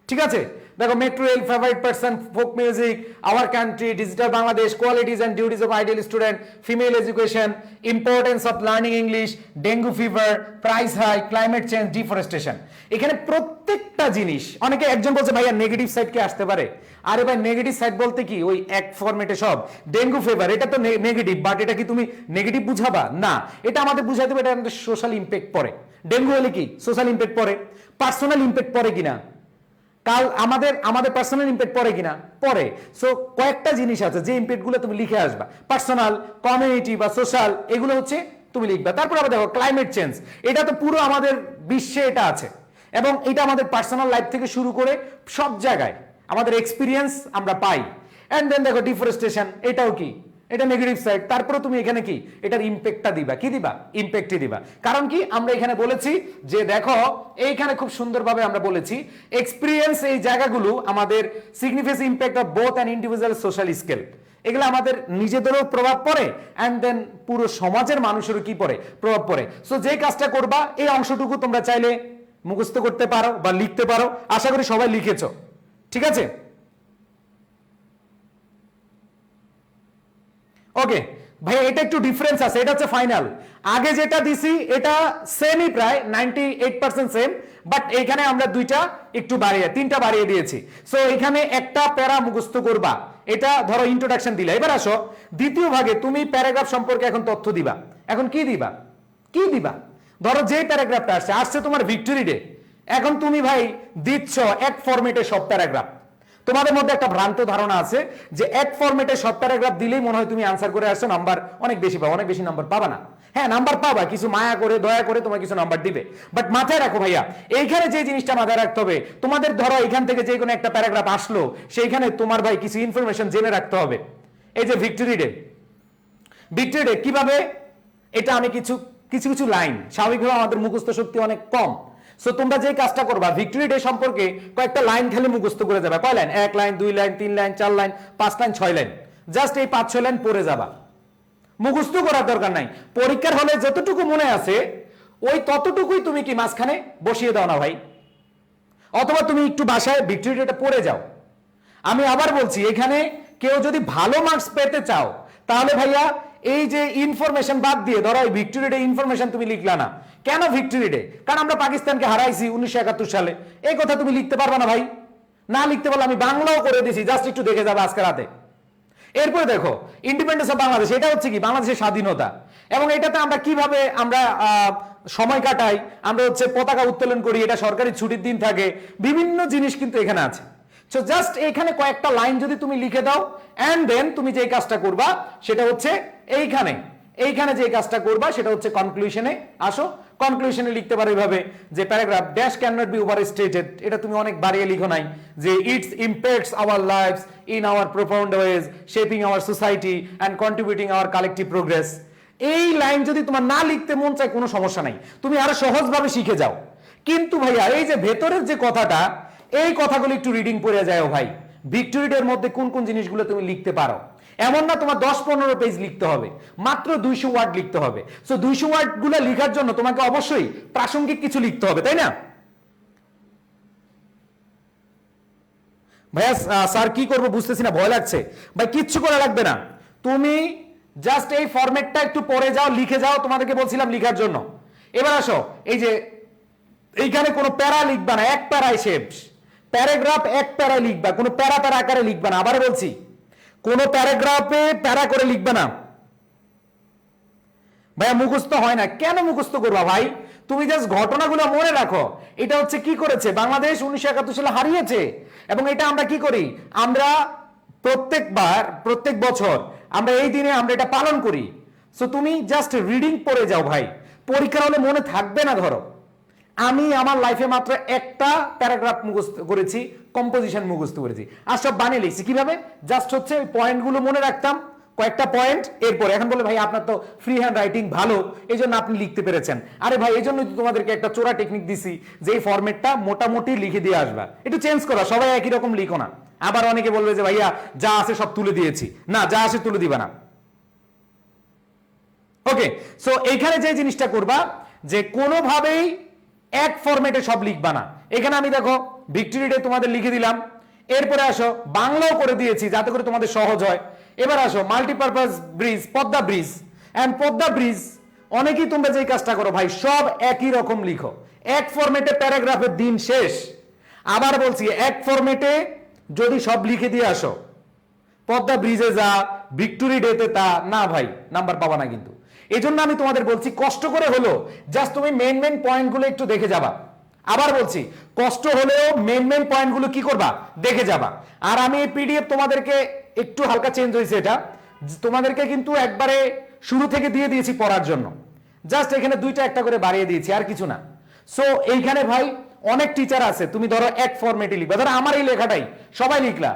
ঠিক আছে? দেখো metro rail, favourite person, folk music, our country, digital Bangladesh, qualities and duties of ideal student, female education, importance of learning English, dengue fever, price high, climate change, deforestation. এখানে প্রত্যেকটা জিনিস, অনেকে একজন বলছে ভাইয়া নেগেটিভ সাইড কি আসতে পারে? আরে ভাই নেগেটিভ সাইড বলতে কি, ওই এক ফরম্যাটে সব। ডেঙ্গু ফিভার এটা তো নেগেটিভ, বাট এটা কি তুমি নেগেটিভ বুঝাবা? না, এটা আমাদের বুঝাতে হবে এটা আমাদের সোশ্যাল ইম্প্যাক্ট পড়ে। ডেঙ্গু হলে কি সোশ্যাল ইম্প্যাক্ট পড়ে, পার্সোনাল ইম্প্যাক্ট পড়ে কিনা, কাল আমাদের পার্সোনাল ইম্প্যাক্ট পড়ে কিনা, পড়ে। সো কয়েকটা জিনিস আছে যে ইম্প্যাক্টগুলো তুমি লিখে আসবা, পার্সোনাল, কমিউনিটি বা সোশ্যাল, এগুলো হচ্ছে তুমি লিখবা। তারপর আবার দেখো ক্লাইমেট চেঞ্জ, এটা তো পুরো আমাদের বিশ্বে এটা আছে এবং এটা আমাদের পার্সোনাল লাইফ থেকে শুরু করে সব জায়গায় আমাদের এক্সপিরিয়েন্স আমরা পাই। এন্ড দেন দেখো ডিফরেস্টেশন, এটাও কি, এটা নেগেটিভ সাইড। তারপরে তুমি এখানে কি এটার ইম্প্যাক্টটা দিবা, কি দিবা, ইম্প্যাক্টই দিবা। কারণ কি আমরা এখানে বলেছি যে দেখো এইখানে খুব সুন্দরভাবে আমরা বলেছি এক্সপিরিয়েন্স, এই জায়গাগুলো আমাদের significant impact of both an individual social scale, এগুলো আমাদের নিজেদেরও প্রভাব পড়ে অ্যান্ড দেন পুরো সমাজের মানুষেরও কি পড়ে, প্রভাব পড়ে। সো যে কাজটা করবা এই অংশটুকু তোমরা চাইলে মুখস্থ করতে পারো বা লিখতে পারো, আশা করি সবাই লিখেছো, ঠিক আছে? ওকে ভাই, এটা একটু ডিফারেন্স আছে, এটা হচ্ছে ফাইনাল। আগে যেটা দিছি এটা সেমই, প্রায় 98% সেম, বাট এখানে আমরা তিনটা বাড়িয়ে দিয়েছি। সো এখানে একটা প্যারা মুখস্থ করবা, এটা ধরো ইন্ট্রোডাকশন দিলা। এবার আসো দ্বিতীয় ভাগে, তুমি প্যারাগ্রাফ সম্পর্কে এখন তথ্য দিবা। এখন কি দিবা, কি দিবা? ধরো যে প্যারাগ্রাফটা আসছে তোমার ভিক্টোরি ডে, এখন তুমি ভাই দিচ্ছ এক ফরম্যাটে সব প্যারাগ্রাফ। তোমাদের মধ্যে একটা ভ্রান্ত ধারণা আছে যে এক ফরম্যাটে সব প্যারাগ্রাফ দিলেই মনে হয় তুমি আনসার করে আসছো, নাম্বার অনেক বেশি পাবো। অনেক বেশি নাম্বার পাবা না, হ্যাঁ নাম্বার পাবা, কিছু মায়া করে দয়া করে তোমার কিছু নাম্বার দিবে। বাট মাথায় রাখো ভাইয়া, এইখানে যে জিনিসটা মাথায় রাখতে হবে, তোমাদের ধরো এখান থেকে যে কোনো একটা প্যারাগ্রাফ আসলো, সেইখানে তোমার ভাই কিছু ইনফরমেশন জেনে রাখতে হবে। এই যে ভিক্টোরি ডে কিভাবে, এটা আমি কিছু লাইন, স্বাভাবিকভাবে আমাদের মুখস্থ শক্তি অনেক কম। সো তোমরা যে কাজটা করবা, ভিক্টোরি ডে সম্পর্কে কয়েকটা লাইন খালি মুখস্থ করে যাবে। কয় line? 1 line, 2 line, 3 line, 4 line, 5 line, 6 line, just এই 5-6 লাইন পড়ে যাবা, মুখস্থ করার দরকার নাই। পরীক্ষার হলে যতটুকু মনে আছে ওই ততটুকুই তুমি কি মাঝখানে বসিয়ে দাও না ভাই, অথবা তুমি একটু বাসায় ভিক্টোরি ডেটা পড়ে যাও। আমি আবার বলছি, এখানে কেউ যদি ভালো মার্কস পেতে চাও তাহলে ভাইয়া এই যে ইনফরমেশন বাদ দিয়ে, ধরো এই ভিক্টোরি ডে ইনফরমেশন তুমি লিখলা না কেন? ভিক্টোরি ডে কারণ আমরা পাকিস্তানকে হারাইছি 1971 সালে, এই কথা তুমি লিখতে পারবা না ভাই। না লিখতে পারলে আমি বাংলাও করে দিয়েছি, জাস্ট একটু দেখে যাবে আজকে রাতে। এরপরে দেখো ইন্ডিপেন্ডেন্স অফ বাংলাদেশ, এটা হচ্ছে কি বাংলাদেশের স্বাধীনতা, এবং এটাতে আমরা কিভাবে আমরা সময় কাটাই, আমরা হচ্ছে পতাকা উত্তোলন করি, এটা সরকারি ছুটির দিন থাকে, বিভিন্ন জিনিস কিন্তু এখানে আছে। সো জাস্ট এখানে কয়েকটা লাইন যদি তুমি লিখে দাও, এন্ড দেন তুমি যে কাজটা করবা সেটা হচ্ছে এইখানে যে কাজটা করবা সেটা হচ্ছে কনক্লুশনে আসো। কনক্লুশনে লিখতে পারো এইভাবে যে paragraph dash can not be over stated, এটা তুমি অনেক বাড়িয়ে লিখো নাই, যে its impacts our lives in our profound ways shaping our society and contributing our collective progress. এই লাইন যদি তোমার না লিখতে মন চায় কোনো সমস্যা নাই, তুমি আরো সহজভাবে শিখে যাও। কিন্তু ভাইয়া এই যে ভেতরের যে কথাটা, এই কথাগুলো একটু রিডিং পড়ে যায় ভাই। ভিক্টোরিয়ার মধ্যে কোন কোন জিনিসগুলো তুমি লিখতে পারো, এমন না তোমার 10-15 পেজ লিখতে হবে, মাত্র 200 ওয়ার্ড লিখতে হবে। সো 200 ওয়ার্ড গুলো লেখার জন্য তোমাকে অবশ্যই প্রাসঙ্গিক কিছু লিখতে হবে, তাই না ভাইয়া? স্যার কি করবো বুঝতেছি না, ভয় লাগছে। ভাই কিচ্ছু করা লাগবে না, তুমি জাস্ট এই ফরম্যাটটা একটু পড়ে যাও, লিখে যাও, তোমাদেরকে বলছিলাম লিখার জন্য। এবার আসো, এই যে এইখানে কোনো প্যারা লিখবা না, এক প্যারায় শেষ। প্যারাগ্রাফ এক প্যারায় লিখবা, কোনো প্যারা প্যারা আকারে লিখবা না। আবার বলছি, কোনো প্যারাগ্রাফে প্যারা করে লিখবে না ভাইয়া, মুখস্থ হয় না। কেন মুখস্থ করবা ভাই? তুমি জাস্ট ঘটনাগুলো মনে রাখো। এটা হচ্ছে কি করেছে বাংলাদেশ 1971 সালে হারিয়েছে, এবং এটা আমরা কি করি, আমরা প্রত্যেক বছর আমরা এই দিনে আমরা এটা পালন করি। সো তুমি জাস্ট রিডিং পড়ে যাও ভাই, পরীক্ষার হলে মনে থাকবে না। ধরো আমি আমার লাইফে মাত্র একটা প্যারাগ্রাফ মুখস্থ করেছি, কম্পোজিশন মুখস্থ করেছি, আর সব বানিয়ে লিখছি। কিভাবে? জাস্ট হচ্ছে ওই পয়েন্টগুলো মনে রাখতাম, কয়েকটা পয়েন্ট। এরপর এখন বলে ভাই আপনার তো ফ্রি হ্যান্ড রাইটিং ভালো, এই জন্য আপনি লিখতে পেরেছেন। আরে ভাই এই জন্যই তো তোমাদেরকে একটা চোরা টেকনিক দিছি, যে এই ফরম্যাটটা মোটামুটি লিখে দিয়ে আসবা, একটু চেঞ্জ করা, সবাই একই রকম লিখো না। আবার অনেকে বলবে যে ভাইয়া যা আছে সব তুলে দিয়েছি, না, যা আসে তুলে দিবা না। ওকে, সো এইখানে যে জিনিসটা করবা, যে কোনোভাবেই এক ফরম্যাটে সব লিখবা না। এখানে আমি দেখো ভিক্টোরি ডে তোমাদের লিখে দিলাম, এরপরে আসো বাংলাও করে দিয়েছি যাতে করে তোমাদের সহজ হয়। এবার আসো multipurpose bridge, Padma bridge, and Padma bridge. অনেকেই তোমরা যে কাজটা করো ভাই, সব একই রকম লিখো, এক ফরম্যাটে প্যারাগ্রাফের দিন শেষ। আবার বলছি, এক ফরম্যাটে যদি সব লিখে দিয়ে আসো, পদ্মা ব্রিজে যা, ভিক্টোরি ডেতে তা, না ভাই নাম্বার পাবা না। কিন্তু এই জন্য আমি তোমাদের বলছি কষ্ট করে হলো জাস্ট তুমি মেন পয়েন্টগুলো একটু দেখে যাবা। আবার বলছি, কষ্ট হলেও মেন পয়েন্টগুলো কি করবা, দেখে যাবা। আর আমি এই পিডিএফ তোমাদেরকে একটু হালকা চেঞ্জ হয়েছে, এটা তোমাদেরকে কিন্তু একবারে শুরু থেকে দিয়ে দিয়েছি পড়ার জন্য, জাস্ট এখানে দুইটা একটা করে বাড়িয়ে দিয়েছি, আর কিছু না। সো এইখানে ভাই অনেক টিচার আছে, তুমি ধরো এক ফরম্যাটে লিখবা, ধরো আমার এই লেখাটাই সবাই লিখলা,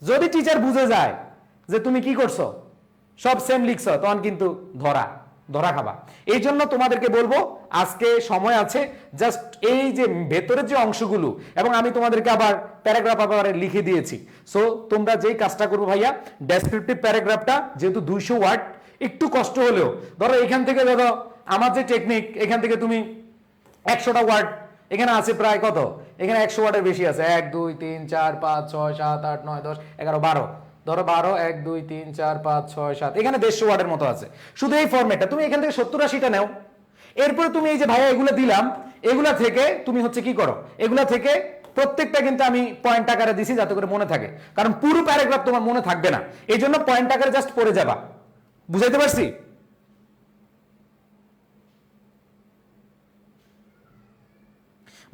যদি টিচার বুঝে যায় যে তুমি কি করছো, সব সেম লিখছো, তখন কিন্তু ধরা খাবা। এই জন্য তোমাদেরকে বলবো আজকে সময় আছে, জাস্ট এই যে ভেতরের যে অংশগুলো, এবং আমি তোমাদেরকে আবার প্যারাগ্রাফ আবার লিখে দিয়েছি। সো তোমরা যেই কাজটা করবো ভাইয়া, ডেসক্রিপটিভ প্যারাগ্রাফটা যেহেতু 200 ওয়ার্ড, একটু কষ্ট হলেও ধরো এখান থেকে, ধরো আমার যে টেকনিক, এখান থেকে তুমি 100টা ওয়ার্ড, এখানে আছে প্রায় কত, এখানে 100 ওয়ার্ডের বেশি আছে, 1 2 3 4 5 6 7 8 9 10 11 12, ধরো 12, 1 2 3 4 5 6 7, এখানে 150 ওয়ার্ডের মতো আছে। শুধু এই ফরম্যাটটা তুমি এখান থেকে 70-80টা নাও। এরপরে তুমি এই যে ভাইয়া এগুলো দিলাম, এগুলা থেকে তুমি হচ্ছে কি করো, এগুলা থেকে প্রত্যেকটা কিন্তু আমি পয়েন্ট আকারে দিছি যাতে করে মনে থাকে, কারণ পুরো প্যারাগ্রাফ তোমার মনে থাকবে না, এই জন্য পয়েন্ট আকারে জাস্ট পড়ে যাবা। বুঝাইতে পারছি?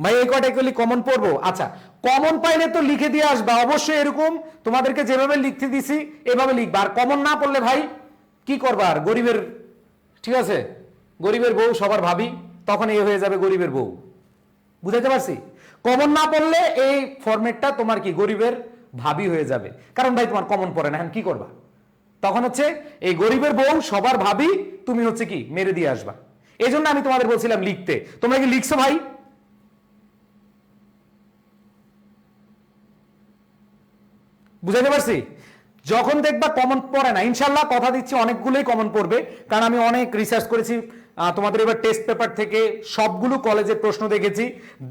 ভাই এই কটা এগুলি কমন পড়বো? আচ্ছা, কমন পাইলে তো লিখে দিয়ে আসবা অবশ্যই, এরকম তোমাদেরকে যেভাবে লিখতে দিছি এভাবে লিখবা। আর কমন না পড়লে ভাই কি করবা, আর গরিবের, ঠিক আছে, গরিবের বউ সবার ভাবি, তখন এই হয়ে যাবে গরিবের বউ। বুঝাইতে পারছি? কমন না পড়লে এই ফরম্যাটটা তোমার কি গরিবের ভাবি হয়ে যাবে, কারণ ভাই তোমার কমন পড়ে না, এখন কি করবা, তখন হচ্ছে এই গরিবের বউ সবার ভাবি তুমি হচ্ছে কি মেরে দিয়ে আসবা। এই জন্য আমি তোমাদের বলছিলাম লিখতে, তোমরা কি লিখছো ভাই? বুঝাতে পারছি? যখন দেখবা কমন পড়ে না, ইনশাল্লাহ কথা দিচ্ছি অনেকগুলোই কমন পড়বে, কারণ আমি অনেক রিসার্চ করেছি। তোমাদের এবার টেস্ট পেপার থেকে সবগুলো কলেজের প্রশ্ন দেখেছি,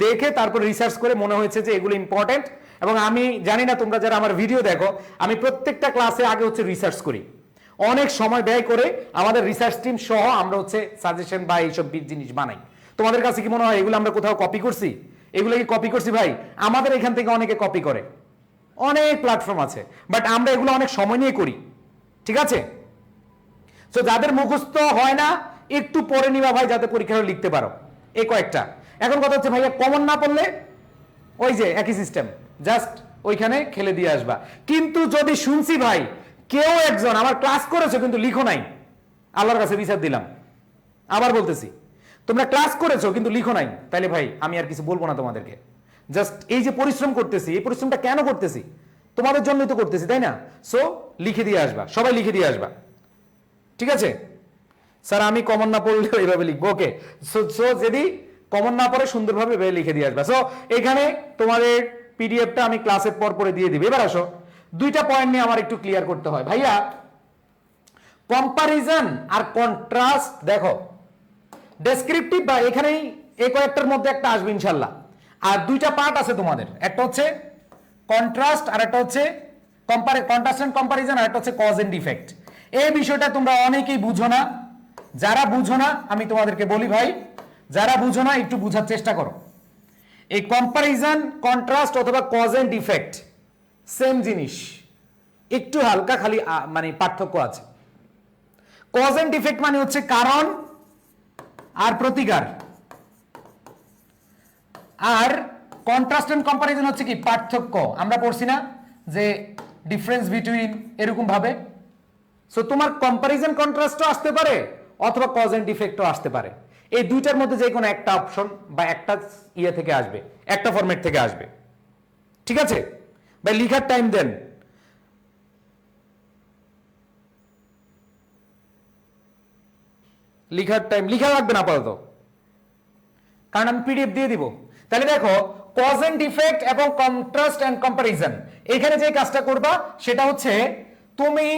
দেখে তারপর রিসার্চ করে মনে হয়েছে যে এগুলো ইম্পর্টেন্ট। এবং আমি জানি না তোমরা যারা আমার ভিডিও দেখো, আমি প্রত্যেকটা ক্লাসে আগে হচ্ছে রিসার্চ করি, অনেক সময় ব্যয় করে আমাদের রিসার্চ টিম সহ আমরা হচ্ছে সাজেশন বা এইসব জিনিস বানাই। তোমাদের কাছে কি মনে হয় এগুলো আমরা কোথাও কপি করছি? এগুলো কি কপি করছি ভাই? আমাদের এখান থেকে অনেকে কপি করে, অনেক প্ল্যাটফর্ম আছে, বাট আমরা এগুলো অনেক সময় নিয়ে করি, ঠিক আছে? তো যাদের মুখস্থ হয় না একটু পড়ে নিবা ভাই, যাতে পরীক্ষায় লিখতে পারো, এই কয়েকটা। এখন কথা হচ্ছে ভাইয়া কমন না পড়লে ওই যে একই সিস্টেম, জাস্ট ওইখানে খেলে দিয়ে আসবা। কিন্তু যদি শুনছি ভাই কেউ একজন আমার ক্লাস করেছো কিন্তু লিখো নাই, আল্লাহর কাছে বিচার দিলাম, আবার বলতেছি, তোমরা ক্লাস করেছো কিন্তু লিখো নাই, তাহলে ভাই আমি আর কিছু বলবো না তোমাদেরকে। জাস্ট এই যে পরিশ্রম করতেছি, এই পরিশ্রমটা কেন করতেছি? তোমাদের জন্যই তো করতেছি, তাই না? সো লিখে দিয়ে আসবা, সবাই লিখে দিয়ে আসবা, ঠিক আছে? স্যার আমি কমন না পড়লেও এইভাবে লিখবো, ওকে। সো যদি কমন না পড়ে সুন্দরভাবে লিখে দিয়ে আসবা। সো এখানে তোমাদের পিডিএফটা আমি ক্লাসের পর পরে দিয়ে দিবি। এবার আসো, দুইটা পয়েন্ট নিয়ে আমার একটু ক্লিয়ার করতে হয় ভাইয়া। কম্পারিজন আর কন্ট্রাস্ট, দেখো ডেসক্রিপটিভ বা এখানেই এই কয়েকটার মধ্যে একটা আসবে ইনশাল্লাহ। আর দুইটা পার্ট আছে তোমাদের, একটা হচ্ছে কন্ট্রাস্ট আর একটা হচ্ছে কন্ট্রাস্ট এন্ড কম্পারিজন, আর একটা হচ্ছে কজ এন্ড ইফেক্ট। এই বিষয়টা তোমরা অনেকেই বুঝো না। যারা বুঝো না আমি তোমাদেরকে বলি ভাই, যারা বুঝো না একটু বুঝার চেষ্টা করো। এই কম্পারিজন, কন্ট্রাস্ট অথবা কজ এন্ড ইফেক্ট সেম জিনিস, একটু হালকা খালি মানে পার্থক্য আছে। কজ এন্ড ইফেক্ট মানে হচ্ছে কারণ আর প্রতিকার, আর কন্ট্রাস্ট এন্ড কম্পারিজন হচ্ছে কি পার্থক্য। আমরা পড়ছি না যে ডিফারেন্স বিটুইন, এরকম ভাবে। সো তোমার কম্পারিজন কন্ট্রাস্টও আসতে পারে অথবা কজ এন্ড ইফেক্টও আসতে পারে। এই দুইটার মধ্যে যে কোনো একটা অপশন বা একটা ইয়ে থেকে আসবে, একটা ফরম্যাট থেকে আসবে, ঠিক আছে ভাই? লিখার টাইম দেন। লিখার টাইম লিখা রাখবে না আপাতত, কারণ আমি পিডিএফ দিয়ে দিব। তাহলে দেখো কজ এন্ড ইফেক্ট এবং কন্ট্রাস্ট এন্ড কম্পারিজন, এখানে যে কাজটা করবা সেটা হচ্ছে তুমি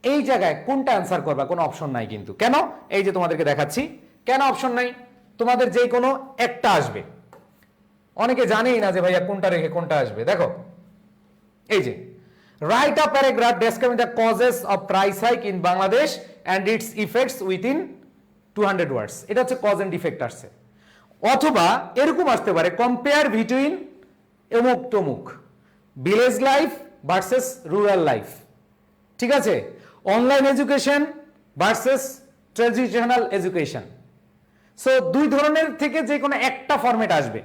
এই জায়গায় কোনটা অ্যান্সার করবা, কোনো অপশন নাই কিন্তু। কেন? এই যে তোমাদেরকে দেখাচ্ছি কেন অপশন নাই। তোমাদের যে কোনো একটা আসবে, অনেকে জানেই না যে ভাইয়া কোনটা রেখে কোনটা আসবে। দেখো এই যে write a paragraph describing the causes of price hike in Bangladesh and its effects within 200 words, এটা হচ্ছে কজ এন্ড ইফেক্ট আসছে। অথবা এরকম আসতে পারে কম্পেয়ার বিটুইন অমুক তমুক, village life versus rural life, ঠিক আছে? Online education versus traditional education. So দুই ধরনের থেকে যে কোনো একটা ফরম্যাট আসবে,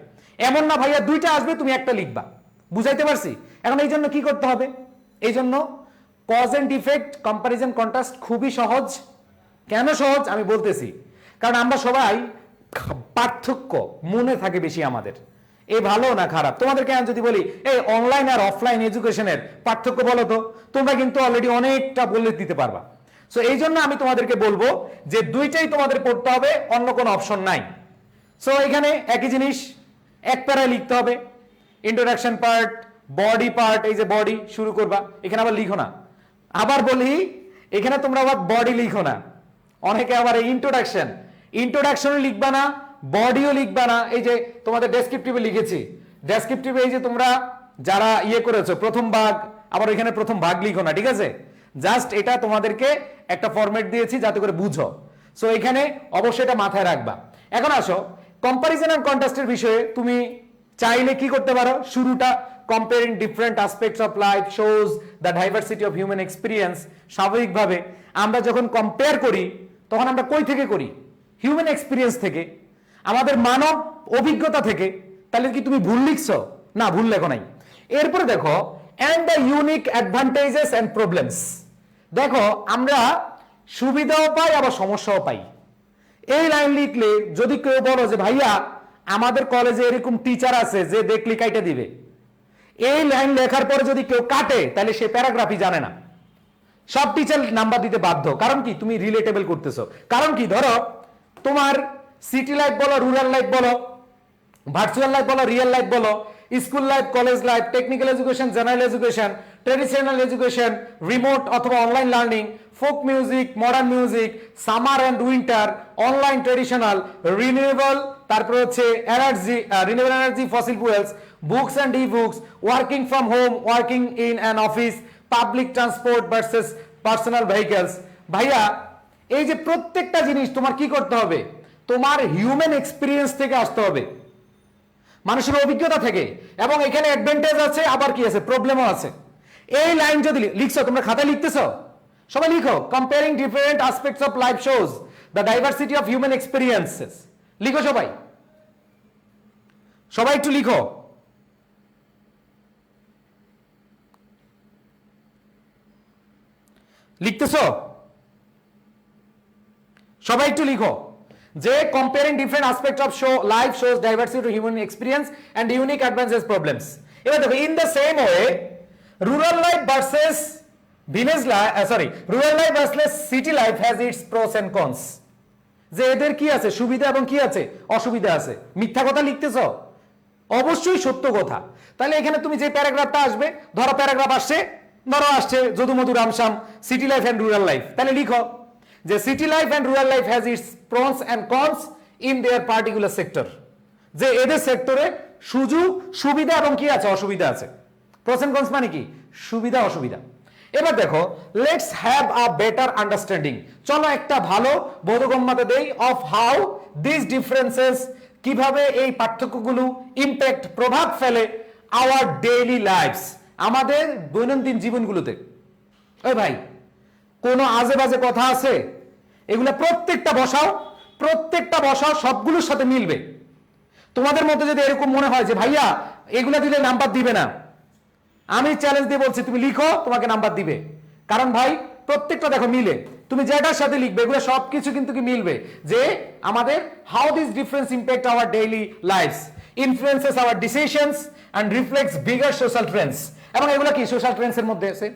এমন না ভাইয়া দুইটা আসবে তুমি একটা লিখবা। বুঝাইতে পারছি? এখন এই জন্য কি করতে হবে? এই জন্য cause and effect, comparison, contrast খুবই সহজ। কেন সহজ আমি বলতেছি, কারণ আমরা সবাই পার্থক্য মনে থাকে বেশি আমাদের। এই ভালো না খারাপ? তোমাদেরকে আমি যদি বলি এই অনলাইন আর অফলাইন এডুকেশনের পার্থক্য বলো তো, তোমরা কিন্তু অলরেডি অনেকটা বলে দিতে পারবা। সো এই জন্য আমি তোমাদেরকে বলবো যে দুইটাই তোমাদের পড়তে হবে, অন্য কোনো অপশন নাই। সো এখানে একই জিনিস এক প্যারায় লিখতে হবে। ইন্ট্রোডাকশন পার্ট, বডি পার্ট, এই যে বডি শুরু করবা, এখানে আবার লিখো না। আবার বলি এখানে তোমরা আবার বডি লিখো না। অনেকে আবার এই ইন্ট্রোডাকশনও লিখবা না, বডিও লিখবা না। এই যে তোমাদের ডেসক্রিপটিভে লিখেছি, ডেসক্রিপটিভে এই যে তোমরা যারা ইয়ে করেছো প্রথম ভাগ, আবার এখানে প্রথম ভাগ লিখো না, ঠিক আছে? জাস্ট এটা তোমাদেরকে একটা ফরম্যাট দিয়েছি যাতে করে বুঝো। সো এখানে অবশ্যই এটা মাথায় রাখবা। এখন আসো কম্পারিজন এন্ড কন্ট্রাস্টের বিষয়ে। তুমি চাইলে কি করতে পারো, শুরুটা comparing different aspects of life shows the diversity of human experience. স্বাভাবিকভাবে আমরা যখন কম্পেয়ার করি তখন আমরা কই থেকে করি? হিউম্যান এক্সপিরিয়েন্স থেকে, আমাদের মানব অভিজ্ঞতা থেকে। তাহলে কি তুমি ভুল লিখছো? না, ভুল লেখো নাই। এরপরে দেখো and the unique advantages and problems. দেখো আমরা সুবিধাও পাই আবার সমস্যাও পাই। এই লাইন লিখলে যদি কেউ বলো যে ভাইয়া আমাদের কলেজে এরকম টিচার আছে যে দেখলি কাইটা দিবে, এই লাইন লেখার পরে যদি কেউ কাটে তাহলে সে প্যারাগ্রাফই জানে না। সব টিচার নাম্বার দিতে বাধ্য। কারণ কি? তুমি রিলেটেবল করতেছো। কারণ কি? ধরো তোমার সিটি লাইফ বলো, রুরাল লাইফ বলো, ভার্চুয়াল লাইফ বলো, রিয়েল লাইফ বলো, school life, college life, technical education, general education, traditional education, remote অথবা online learning, folk music, modern music, summer and winter, online, traditional, renewable, তারপর হচ্ছে energy, renewable energy, fossil fuels, books and e books, working from home, working in an office, public transport versus personal vehicles. ভাইয়া এই যে প্রত্যেকটা জিনিস তোমার কি করতে হবে? তোমার হিউম্যান এক্সপিরিয়েন্স থেকে আসতে হবে। মানুষের অভিজ্ঞতা থেকে, এবং এখানে অ্যাডভান্টেজ আছে, আবার কি আছে, প্রবলেমও আছে। এই লাইন যদি লিখছো, তোমরা খাতায় লিখতেছো, সবাই লিখো, comparing different aspects of life shows the diversity of human experiences. লিখো সবাই, সবাই একটু লিখো। লিখতেছো? সবাই একটু লিখো যে comparing different aspect of life shows diversity of human experience and unique advances problems. এবার দেখো, in the same way rural life versus village life, rural life versus city life has its pros and cons. যে এদের কি আছে, সুবিধা এবং কি আছে, অসুবিধা আছে। মিথ্যা কথা লিখতেছ? অবশ্যই সত্য কথা। তাহলে এখানে তুমি যে প্যারাগ্রাফটা আসবে, ধরো প্যারাগ্রাফ আসছে, ধরো আসছে যদুমধু রামশ্যাম city life and rural life, তাহলে লিখো যে city life and rural life has its pros and cons in their particular sector. যে এদের সেক্টরে সুযোগ সুবিধা এবং কি আছে, অসুবিধা আছে। প্রোস এন্ড কনস মানে কি, সুবিধা অসুবিধা। এবার দেখো, let's have a better understanding, চলো একটা ভালো বোধগম্যতা দেই অফ হাউ দিস ডিফারেন্সেস, কিভাবে এই পার্থক্যগুলো ইম্প্যাক্ট, প্রভাব ফেলে আওয়ার ডেইলি লাইফস, আমাদের দৈনন্দিন জীবনগুলোতে। ওই ভাই, কোনো আজে বাজে কথা আছে? এগুলো প্রত্যেকটা বসাও, সবগুলোর সাথে মিলবে। তোমাদের মধ্যে যদি এরকম মনে হয় যে ভাইয়া এগুলা দিলে নাম্বার দিবে না, আমি চ্যালেঞ্জ দিয়ে বলছি তুমি লিখো, তোমাকে নাম্বার দিবে। কারণ ভাই প্রত্যেকটা দেখো মিলে, তুমি যেটার সাথে লিখবে এগুলো সবকিছু কিন্তু কি মিলবে, যে আমাদের how this difference impact our daily lives, influences our decisions and reflects bigger social trends. এবং এগুলো কি সোশ্যাল ট্রেন্ডস এর মধ্যে আছে।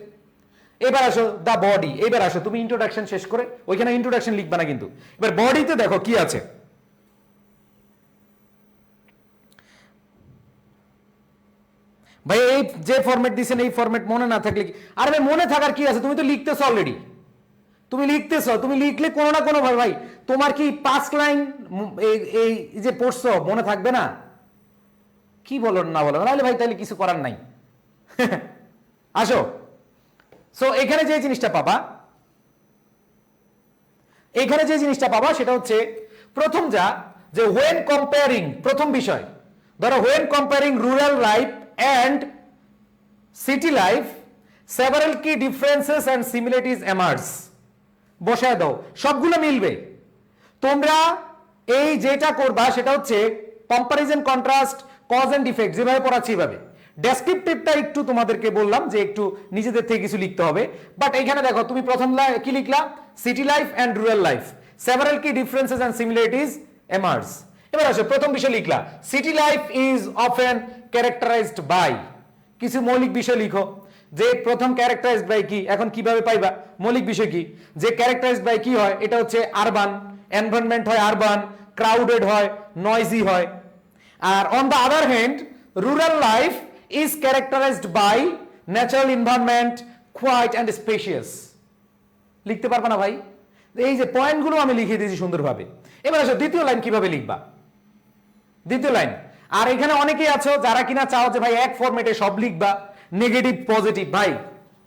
এবার আসো দা বডি, এবার আসো তুমি ইন্ট্রোডাকশন শেষ করে, ওইখানে ইন্ট্রোডাকশন লিখবা না কিন্তু। এবার বডিতে দেখো কি আছে। ভাই এই যে ফরম্যাট দিছেন, এই ফরম্যাট মনে না থাকলে কি, আরে ভাই মনে থাকার কি আছে, তুমি তো লিখতেছো অলরেডি, তুমি লিখলে কোনো না কোনো ভাই তোমার কি 5 লাইন এই যে পড়ছো মনে থাকবে না? কি বলো না বলো, নাহলে ভাই তাহলে কিছু করার নাই। আসো, সো এখানে যে জিনিসটা পাবা সেটা হচ্ছে প্রথম যে হোয়েন কম্পেয়ারিং, প্রথম বিষয় ধরো when comparing rural life and city life several key differences and similarities emerge। বসায় দাও, সবগুলো মিলবে। তোমরা এই যেটা করবা সেটা হচ্ছে comparison, contrast, cause and effect, যেভাবে পড়াচ্ছি এইভাবে। ডেসক্রিপটিভটা একটু তোমাদেরকে বললাম যে একটু নিজেদের থেকে কিছু লিখতে হবে। বাট এখানে দেখো তুমি প্রথম কি লিখলা, city life and rural life several কি ডিফারেন্সেস এন্ড সিমিলারিটিজ এমার্জ। এবার আসো প্রথম বিষয় লিখলা, city life is often characterized by, কিছু মৌলিক বিষয় লিখো। যে প্রথম ক্যারেক্টারাইজড বাই কি, এখন কিভাবে পাইবা, মৌলিক বিষয় কি, যে ক্যারেক্টারাইজড বাই কি হয়, এটা হচ্ছে আরবান এনভায়রনমেন্ট হয়, আরবান ক্রাউডেড হয়, নয়েজি হয়। আর on the other hand rural life is characterized by natural environment, quiet and spacious. লিখতে পারবা না ভাই? এই যে পয়েন্টগুলো আমি লিখে দিয়েছি সুন্দরভাবে। এবার আসো দ্বিতীয় লাইন কিভাবে লিখবা, দ্বিতীয় লাইন। আর এখানে অনেকেই আছো যারা কিনা চাও যে ভাই এক ফরম্যাটে সব লিখবা, নেগেটিভ পজিটিভ। ভাই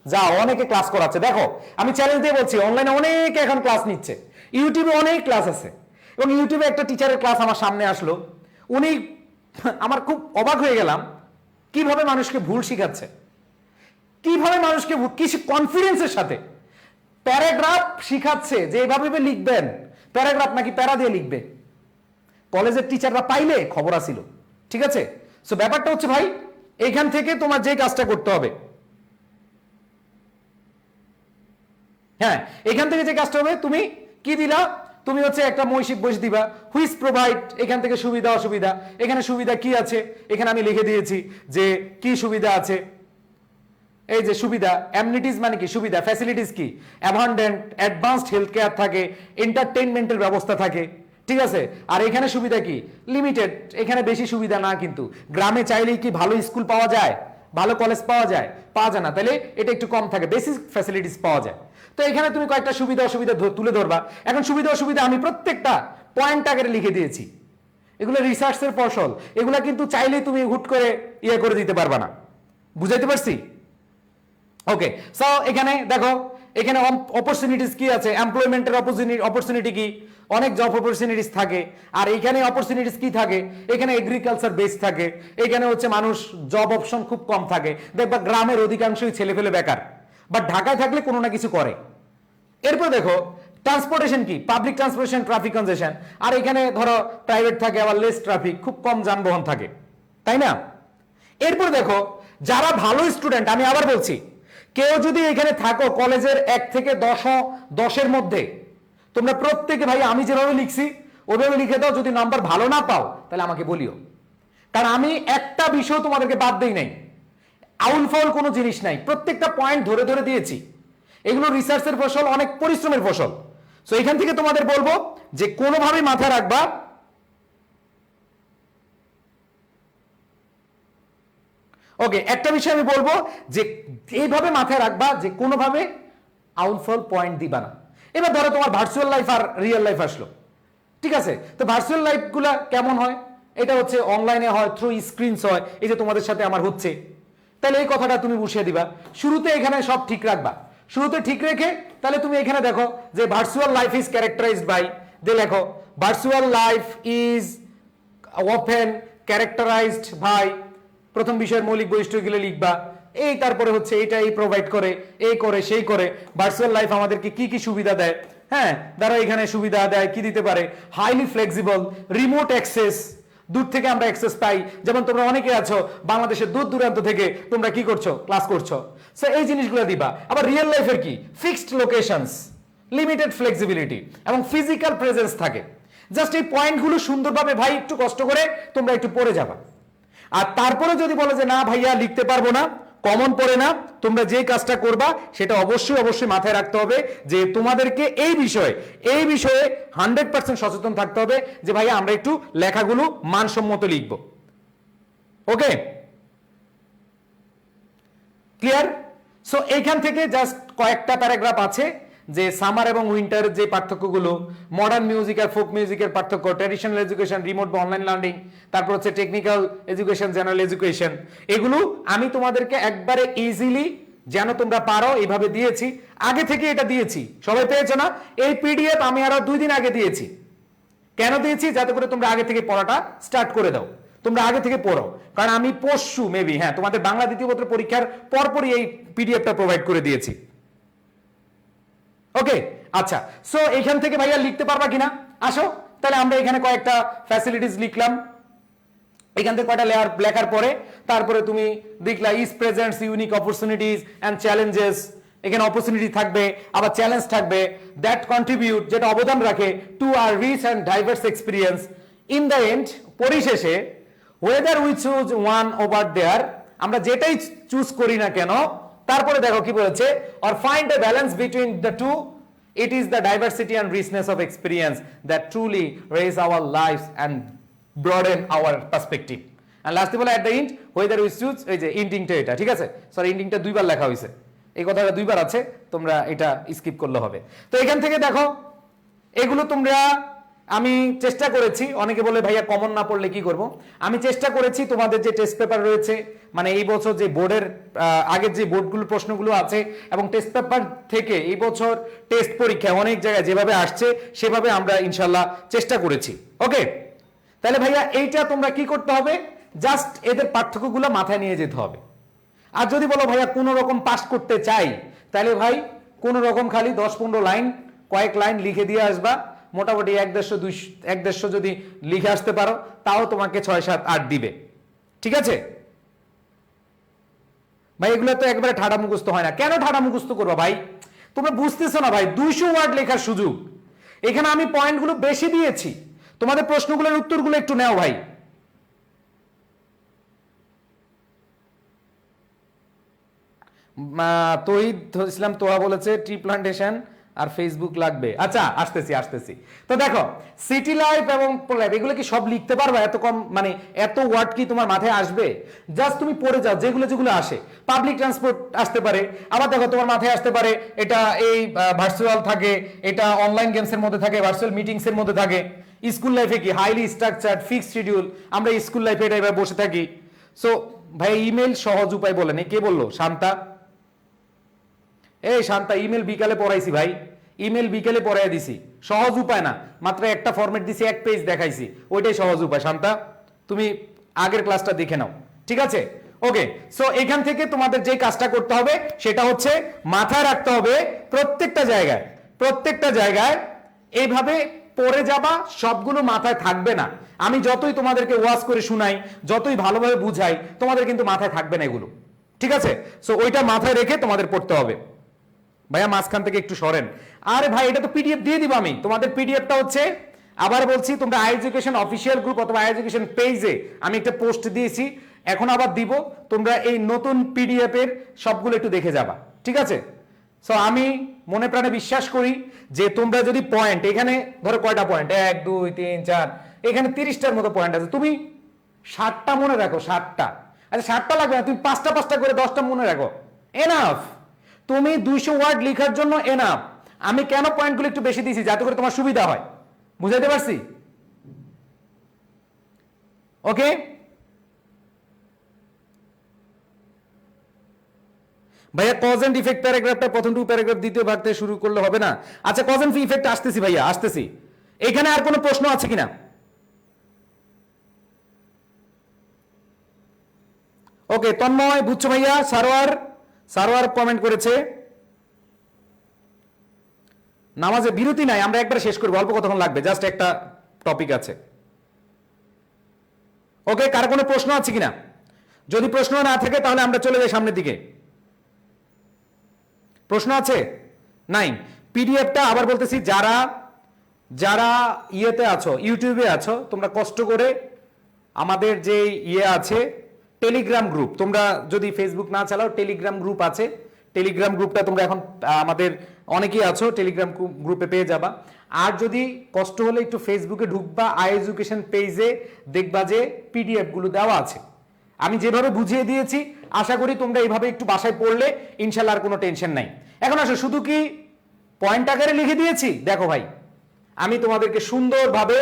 যাও, অনেকে ক্লাস করাচ্ছে, দেখো আমি চ্যালেঞ্জ দিয়ে বলছি, অনলাইনে অনেকে এখন ক্লাস নিচ্ছে, ইউটিউবে অনেক ক্লাস আছে। এবং ইউটিউবে একটা টিচারের ক্লাস আমার সামনে আসলো, উনি, আমার খুব অবাক হয়ে গেলাম কিভাবে মানুষকে ভুল শিখাচ্ছে, কিভাবে মানুষকে কিছু কনফিডেন্সের সাথে প্যারাগ্রাফ শিখাচ্ছে যে এইভাবে লিখবেন। প্যারাগ্রাফ নাকি প্যারা দিয়ে লিখবে, কলেজের টিচাররা পাইলে খবর আসিল। ঠিক আছে, সো ব্যাপারটা হচ্ছে ভাই এইখান থেকে তোমার যে কাজটা করতে হবে, হ্যাঁ এখান থেকে যে কাজটা হবে, তুমি কি দিলা, তুমি হচ্ছে একটা মৌখিক বই দিবা, হুইচ প্রোভাইড, এখান থেকে সুবিধা অসুবিধা, এখানে সুবিধা কি আছে, এখানে আমি লিখে দিয়েছি যে কি সুবিধা আছে। এই যে সুবিধা, অ্যামনিটিস মানে কি, সুবিধা, ফ্যাসিলিটিস কি, অ্যাবান্ডেন্ট, অ্যাডভান্সড হেলথ কেয়ার থাকে, এন্টারটেইনমেন্টের ব্যবস্থা থাকে। ঠিক আছে, আর এখানে সুবিধা কি, লিমিটেড, এখানে বেশি সুবিধা না। কিন্তু গ্রামে চাইলেই কি ভালো স্কুল পাওয়া যায়, ভালো কলেজ পাওয়া যায় না, তাহলে এটা একটু কম থাকে, বেসিক ফ্যাসিলিটিস পাওয়া যায়। তো এখানে তুমি কয়েকটা সুবিধা অসুবিধা তুলে ধরবা। এখন সুবিধা অসুবিধা আমি প্রত্যেকটা পয়েন্ট আকারে লিখে দিয়েছি, এগুলো রিসার্চের ফসল, এগুলা কিন্তু চাইলেই তুমি হুট করে করে দিতে পারবা না। বুঝাইতে পারছি? ওকে, সো এখানে দেখো এখানে অপরচুনিটিস কি আছে, এমপ্লয়মেন্টের অপরচুনিটি কি, অনেক জব অপরচুনিটিস থাকে। আর এখানে অপরচুনিটিস কি থাকে, এখানে এগ্রিকালচার বেস থাকে, এখানে হচ্ছে মানুষ জব অপশন খুব কম থাকে। দেখবা গ্রামের অধিকাংশই ছেলে ফেলে বেকার, বাট ঢাকায় থাকলে কোনো না কিছু করে। এরপর দেখো ট্রান্সপোর্টেশন কি, পাবলিক ট্রান্সপোর্টেশন, ট্রাফিক কনজেশন। আর এখানে ধরো প্রাইভেট থাকে, আবার লেস ট্রাফিক, খুব কম যানবাহন থাকে, তাই না? এরপর দেখো যারা ভালো স্টুডেন্ট, আমি আবার বলছি, কেউ যদি এখানে থাকো কলেজের 1 থেকে 10-এর মধ্যে, তোমরা প্রত্যেকে ভাই আমি যেভাবে লিখছি ওভাবে লিখে দাও। যদি নাম্বার ভালো না পাও তাহলে আমাকে বলিও, কারণ আমি একটা বিষয় তোমাদেরকে বাদ দেই নাই, আউল ফাউল কোনো জিনিস নাই, প্রত্যেকটা পয়েন্ট ধরে ধরে দিয়েছি। এগুলো রিসার্চের ফসল, অনেক পরিশ্রমের ফসল। সো এখান থেকে তোমাদের বলবো যে কোনোভাবে মাথায় রাখবা, ওকে, একটা বিষয় আমি বলবো যে এইভাবে মাথায় রাখবা যে কোনোভাবে আউটফল পয়েন্ট দিবা না। এবার ধরো তোমার ভার্চুয়াল লাইফ আর রিয়েল লাইফ আসলো, ঠিক আছে? তো ভার্চুয়াল লাইফগুলা কেমন হয়, এটা হচ্ছে অনলাইনে হয়, থ্রু স্ক্রিনস হয়, এই যে তোমাদের সাথে আমার হচ্ছে। তাহলে এই কথাটা তুমি বসিয়ে দিবা, শুরুতে এখানে সব ঠিক রাখবা। শুরুতে ঠিক রেখে তাহলে তুমি এখানে দেখো যে virtual life is characterized by, দিয়ে লেখো virtual life is often characterized by, প্রথম বিষয়ের মৌলিক বৈশিষ্ট্যগুলো লিখবা। এই তারপরে হচ্ছে এটা এই প্রোভাইড করে, এই করে সেই করে। ভার্চুয়াল লাইফ আমাদেরকে কি কি সুবিধা দেয়, হ্যাঁ দ্বারা এখানে সুবিধা দেয় কি দিতে পারে, হাইলি ফ্লেক্সিবল, রিমোট অ্যাক্সেস, দূর থেকে আমরা অ্যাক্সেস পাই। যেমন তোমরা অনেকে আছো বাংলাদেশের দূর দূরান্ত থেকে তোমরা কি করছো, ক্লাস করছো, সো এই জিনিসগুলো দিবা। আবার রিয়েল লাইফের কি, ফিক্সড লোকেশনস, লিমিটেড ফ্লেক্সিবিলিটি এবং ফিজিক্যাল প্রেজেন্স থাকে। জাস্ট এই পয়েন্টগুলো সুন্দরভাবে ভাই একটু কষ্ট করে তোমরা একটু পড়ে যাবা। আর তারপরে যদি বলে যে না ভাইয়া লিখতে পারবো না, কমন পড়ে না, তোমরা যে কাজটা করবা সেটা অবশ্যই অবশ্যই মাথায় রাখতে হবে যে তোমাদেরকে এই বিষয়ে 100% সচেতন থাকতে হবে যে ভাইয়া আমরা একটু লেখাগুলো মানসম্মত লিখবো। ওকে, ক্লিয়ার? সো এইখান থেকে জাস্ট কয়েকটা প্যারাগ্রাফ আছে যে সামার এবং উইন্টার যে পার্থক্যগুলো, মডার্ন মিউজিক আর ফোক মিউজিকের পার্থক্য, ট্র্যাডিশনাল এডুকেশন, রিমোট বা অনলাইন লার্নিং, তারপর হচ্ছে টেকনিক্যাল এডুকেশন, জেনারেল এডুকেশন, এগুলো আমি তোমাদেরকে একবারে ইজিলি যেন তোমরা পারো এইভাবে দিয়েছি। আগে থেকে এটা দিয়েছি, সবাই পেয়েছো না? এই পিডিএফ আমি আরো 2 দিন আগে দিয়েছি। কেন দিয়েছি? যাতে করে তোমরা আগে থেকে পড়াটা স্টার্ট করে দাও, তোমরা আগে থেকে পড়ো। কারণ আমি পরশু মেবি, হ্যাঁ, তোমাদের বাংলা দ্বিতীয় পত্র পরীক্ষার পরপরই এই পিডিএফটা প্রোভাইড করে দিয়েছি। ওকে, আচ্ছা, সো এখান থেকে ভাইয়া লিখতে পারবা কিনা আসো। তাহলে আমরা এখানে কয়েকটা ফ্যাসিলিটিস লিখলাম, এখান থেকে কয়টা লেয়ার লেখার পরে তারপরে তুমি দেখলা is presents unique opportunities and challenges. এখানে অপরচুনিটি থাকবে, আবার চ্যালেঞ্জ থাকবে, দ্যাট কন্ট্রিবিউট, যেটা অবদান রাখে, to a rich and diverse experience. In the end, পরিশেষে, whether we choose one over there, আমরা যেটাই চুজ করি না কেন, তারপরে দেখো কি বলেছে, or find a balance between the two, it is the diversity and richness of experience that truly rage our lives and broaden our perspective. And lastly বলে at the end whether we choose, এই যে ইন্ডিংটা এটা, ঠিক আছে? সরি, ইন্ডিংটা 2 বার লেখা হয়েছে, এই কথাটা 2 বার আছে, তোমরা এটা স্কিপ করলে হবে। তো এখান থেকে দেখো এগুলো তোমরা, আমি চেষ্টা করেছি, অনেকে বলে ভাইয়া কমন না পড়লে কি করব, আমি চেষ্টা করেছি তোমাদের যে টেস্ট পেপার রয়েছে, মানে এই বছর যে বোর্ডের আগের যে বোর্ডগুলো প্রশ্নগুলো আছে এবং টেস্ট পেপার থেকে এই বছর টেস্ট পরীক্ষা অনেক জায়গায় যেভাবে আসছে সেভাবে আমরা ইনশাল্লাহ চেষ্টা করেছি। ওকে, তাহলে ভাইয়া এইটা তোমরা কি করতে হবে, জাস্ট এদের পার্থক্যগুলো মাথায় নিয়ে যেতে হবে। আর যদি বলো ভাইয়া কোনো রকম পাস করতে চাই, তাহলে ভাই কোনো রকম খালি 10-15 লাইন, কয়েক লাইন লিখে দিয়ে আসবা, মোটামুটি 150-200 যদি লিখে আসতে পারো তাও তোমাকে 6-7-8 দিবে, ঠিক আছে ভাই? এগুলো তো একবারে ঠাডা মুখস্থ হয় না। কেন ঠাডা মুখস্থ করবা ভাই? তোমরা বুঝতেছো না ভাই, 200 ওয়ার্ড লেখার সুযোগ, এখানে আমি পয়েন্টগুলো বেশি দিয়েছি, তোমাদের প্রশ্নগুলোর উত্তরগুলো একটু নাও ভাই। তহিদ ইসলাম তোয়া বলেছে ট্রি প্লান্টেশন আর ফেসবুক লাগবে। আচ্ছা, আসতেছি। তো দেখো সিটি লাইফ এবং লাইফ এগুলো কি সব লিখতে পারবা? এত কম, মানে এত ওয়ার্ড কি তোমার মাথায় আসবে? জাস্ট তুমি পড়ে যাও যেগুলো আসে। পাবলিক ট্রান্সপোর্ট আসতে পারে, আবার দেখো তোমার মাথায় আসতে পারে এটা এই ভার্চুয়াল থাকে, এটা অনলাইন গেমসের মধ্যে থাকে, ভার্চুয়াল মিটিংস এর মধ্যে থাকে। স্কুল লাইফে কি হাইলি স্ট্রাকচার্ড ফিক্সড শিডিউল, আমরা স্কুল লাইফে এটা এবার বসে থাকি। সো ভাই ইমেল সহজ উপায় বলেন, কে বললো? শান্তা। এই শান্তা, ইমেল বিকালে পড়াইছি ভাই, ইমেল বিকালে পড়াই দিছি, সহজ উপায় না, মাত্র একটা ফরম্যাট দিছি, এক পেজ দেখাইছি, ওইটাই সহজ উপায়। শান্তা, তুমি আগের ক্লাসটা দেখে নাও, ঠিক আছে? ওকে, সো এখান থেকে তোমাদের যে কাজটা করতে হবে সেটা হচ্ছে মাথায় রাখতে হবে প্রত্যেকটা জায়গায় এইভাবে পড়ে যাবা, সবগুলো মাথায় থাকবে না। আমি যতই তোমাদেরকে ওয়াজ করে শুনাই, যতই ভালোভাবে বুঝাই, তোমাদের কিন্তু মাথায় থাকবে না এগুলো, ঠিক আছে? সো ওইটা মাথায় রেখে তোমাদের পড়তে হবে। ভাইয়া মাঝখান থেকে একটু সরেন। আরে ভাই, এটা তো পিডিএফ দিয়ে দিব আমি তোমাদের। পিডিএফটা হচ্ছে, আবার বলছি, তোমরা আই এডুকেশন অফিসিয়াল গ্রুপ অথবা আই এডুকেশন পেজে আমি একটা পোস্ট দিয়েছি, এখন আবার দিব। তোমরা এই নতুন পিডিএফ এর সবগুলো একটু দেখে যাবা, ঠিক আছে? সো আমি মনে প্রাণে বিশ্বাস করি যে তোমরা যদি পয়েন্ট, এখানে ধরো কয়টা পয়েন্ট, 1 2 3 4, এখানে 30টার মতো পয়েন্ট আছে, তুমি 60টা মনে রাখো, 60টা। আচ্ছা 60টা লাগবে না, তুমি 5টা করে 10টা মনে রাখো, এনাফ। তুমি 200 ওয়ার্ড লেখার জন্য এনাফ। আমি কেন পয়েন্টগুলো একটু বেশি দিয়েছি, যাতে করে তোমার সুবিধা হয়, বুঝাইতে পারছি? ওকে, ভাইয়া কজ এন্ড ইফেক্ট প্যারাগ্রাফটা প্রথম 2 প্যারাগ্রাফ দ্বিতীয় ভাগ থেকে শুরু করলে হবে না? আচ্ছা, কজ এন্ড ইফেক্ট আসতেছি ভাইয়া, আসতেছি। এখানে আর কোনো প্রশ্ন আছে কিনা? ওকে, তন্ময় বুঝছো ভাইয়া? সারোয়ার কমেন্ট করেছে, নামাজে বিরতি নাই, আমরা একবার শেষ করবো, অল্প কতক্ষণ লাগবে, জাস্ট একটা টপিক আছে। ওকে, কার কোনো প্রশ্ন আছে কিনা? যদি প্রশ্ন না থাকে তাহলে আমরা চলে যাই সামনের দিকে। প্রশ্ন আছে? নাই। পিডিএফটা আবার বলতেছি, যারা যারা ইয়েতে আছো, ইউটিউবে আছো, তোমরা কষ্ট করে আমাদের যে ইয়ে আছে টেলিগ্রাম গ্রুপ, তোমরা যদি ফেসবুক না চালাও, টেলিগ্রাম গ্রুপ আছে, টেলিগ্রাম গ্রুপটা তোমরা এখন আমাদের অনেকেই আছো, টেলিগ্রাম গ্রুপে পেয়ে যাবা। আর যদি কষ্ট হলে একটু ফেসবুকে ঢুকবা, আই এডুকেশন পেজে দেখবা যে পিডিএফ গুলো দেওয়া আছে। আমি যেভাবে বুঝিয়ে দিয়েছি, আশা করি তোমরা এইভাবে একটু বাসায় পড়লে ইনশাল্লাহ আর কোনো টেনশন নাই। এখন আসো, শুধু কি পয়েন্ট আকারে লিখে দিয়েছি? দেখো ভাই, আমি তোমাদেরকে সুন্দরভাবে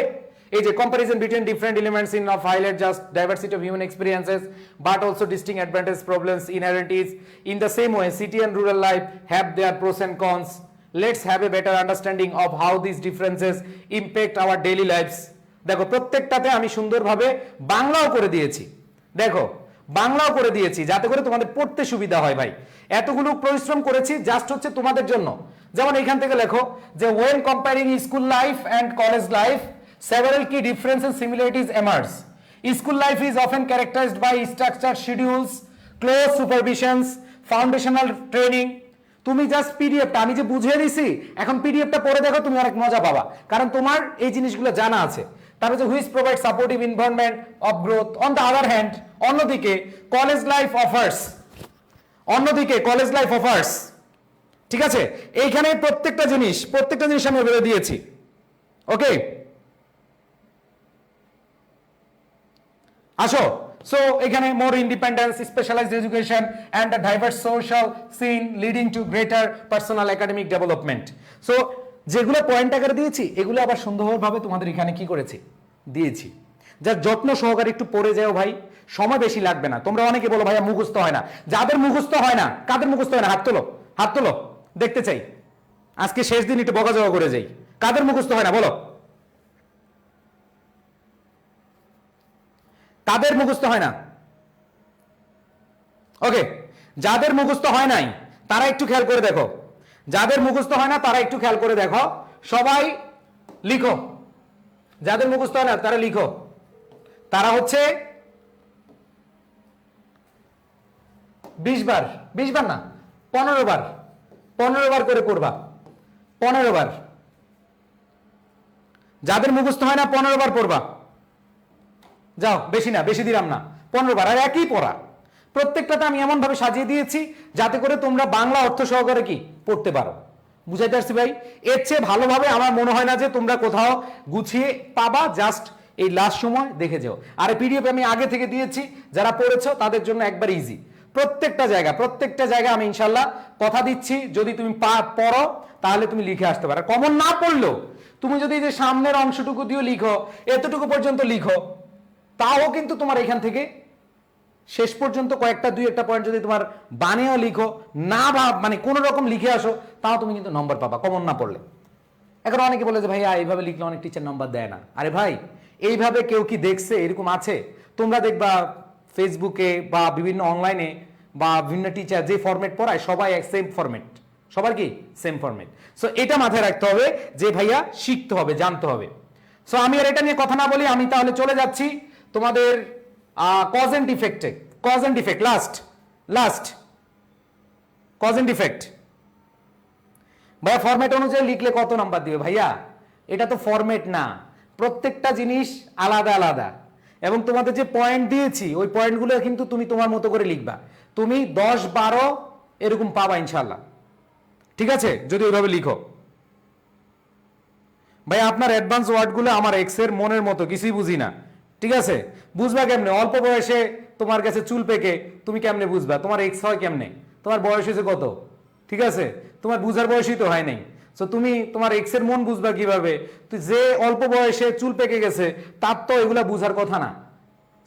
এই যে comparison between different elements in of highlight just diversity of human experiences but also distinct advantage problems inherencies in the same way city and rural life have their pros and cons. Let's have a better understanding of how this differences impact our daily lifes. দেখো, প্রত্যেকটাতে আমি সুন্দরভাবে বাংলাও করে দিয়েছি, দেখো বাংলাও করে দিয়েছি, যাতে করে তোমাদের পড়তে সুবিধা হয়। ভাই, এতগুলো পরিশ্রম করেছি জাস্ট হচ্ছে তোমাদের জন্য। যেমন এখান থেকে লেখো যে when comparing school life and college life, several key differences and similarities emerge. School life is often characterized by structured schedules, close supervisions, foundational training. তুমি জাস্ট পিডিএফটা আমি যে বুঝিয়ে দিছি, এখন পিডিএফটা পড়ে দেখো, তুমি অনেক মজা পাবা, কারণ তোমার এই জিনিসগুলো জানা আছে। তারপর যে which provide supportive environment of growth. On the other hand, অন্যদিকে কলেজ লাইফ অফার্স, ঠিক আছে? এইখানে প্রত্যেকটা জিনিস আমি বলে দিয়েছি। ওকে, আসো। সো এখানে more independence, specialized education and a diverse social scene leading to greater personal academic development. So যেগুলো পয়েন্ট আকারে দিয়েছি, এগুলো আবার সুন্দরভাবে তোমাদের এখানে কি করেছি, দিয়েছি। যার যত্ন সহকারে একটু পড়ে যাও ভাই, সময় বেশি লাগবে না। তোমরা অনেকে বলো ভাইয়া মুখস্থ হয় না, যাদের মুখস্থ হয় না, কাদের মুখস্থ হয় না, হাত তোলো, দেখতে চাই। আজকে শেষ দিন, একটু বকাঝকা করে যাই। কাদের মুখস্থ হয় না বলো, কাদের মুখস্থ হয় না? ওকে, যাদের মুখস্থ হয় নাই তারা একটু খেয়াল করে দেখো, যাদের মুখস্থ হয় না তারা একটু খেয়াল করে দেখো, সবাই লিখো। যাদের মুখস্থ হয় না তারা লিখো। তারা হচ্ছে 20 বার না, 15 বার করে পড়বা, 15 বার। যাদের মুখস্থ হয় না 15 বার পড়বা, যাও, বেশি না, বেশি দিলাম না, 15 বার। আর একই পড়া, প্রত্যেকটাতে আমি এমন ভাবে সাজিয়ে দিয়েছি যাতে করে তোমরা বাংলা অর্থ সহকারে কি পড়তে পারো। বুঝাইতে পারছি ভাই? এর চেয়ে ভালোভাবে আমার মনে হয় না যে তোমরা কোথাও গুছিয়ে পাবা। জাস্ট এই লাস্ট সময় দেখে যাও। আর পিডিএফ আমি আগে থেকে দিয়েছি, যারা পড়েছো তাদের জন্য একবার ইজি। প্রত্যেকটা জায়গা আমি ইনশাল্লাহ কথা দিচ্ছি, যদি তুমি পড়ো তাহলে তুমি লিখে আসতে পারো। কমন না পড়লেও তুমি যদি যে সামনের অংশটুকু দিয়ে লিখো, এতটুকু পর্যন্ত লিখো, তাও কিন্তু তোমার এখান থেকে শেষ পর্যন্ত কয়েকটা দুই একটা পয়েন্ট যদি তোমার বানিয়েও লিখো না বা মানে কোনো রকম লিখে আসো, তাও তুমি কিন্তু নম্বর পাবা কমন না পড়লে। এখন অনেকে বলে যে ভাইয়া এইভাবে লিখলে অনেক টিচার নাম্বার দেয় না। আরে ভাই, এইভাবে কেউ কি দেখছে? এরকম আছে? তোমরা দেখবা ফেসবুকে বা বিভিন্ন অনলাইনে বা বিভিন্ন টিচার যে ফরম্যাট পড়ায় সবাই এক সেম ফরম্যাট, সবার কি সেম ফরম্যাট। সো এটা মাথায় রাখতে হবে যে ভাইয়া শিখতে হবে, জানতে হবে। সো আমি আর এটা নিয়ে কথা না বলি, আমি তাহলে চলে যাচ্ছি তোমাদের কজ এন্ড ইফেক্টে। Cause and effect last cause and effect. ভাইয়া ফরম্যাট অনুযায়ী লিখলে কত নাম্বার দিবে? ভাইয়া এটা তো ফরম্যাট না, প্রত্যেকটা জিনিস আলাদা আলাদা, এবং তোমাদের যে পয়েন্ট দিয়েছি ওই পয়েন্টগুলো কিন্তু তুমি তোমার মতো করে লিখবা। তুমি 10-12 এরকম পাবা ইনশাল্লাহ, ঠিক আছে, যদি ওইভাবে লিখো। ভাই আপনার অ্যাডভান্স ওয়ার্ডগুলো আমার এক্স এর মনের মতো, কিছুই বুঝি না। ঠিক আছে, বুঝবা কেমনে? অল্প বয়সে তোমার কাছে চুল পেকে তুমি কেমনে বুঝবা তোমার এক্স হয় কেমনে? তোমার বয়স হয়েছে কত? ঠিক আছে, তোমার বুঝার বয়সই তো হয় নাই। সো তুমি তোমার এক্স এর মন বুঝবা কিভাবে? তুই যে অল্প বয়সে চুল পেকে গেছে তার তো এগুলা বুঝার কথা না।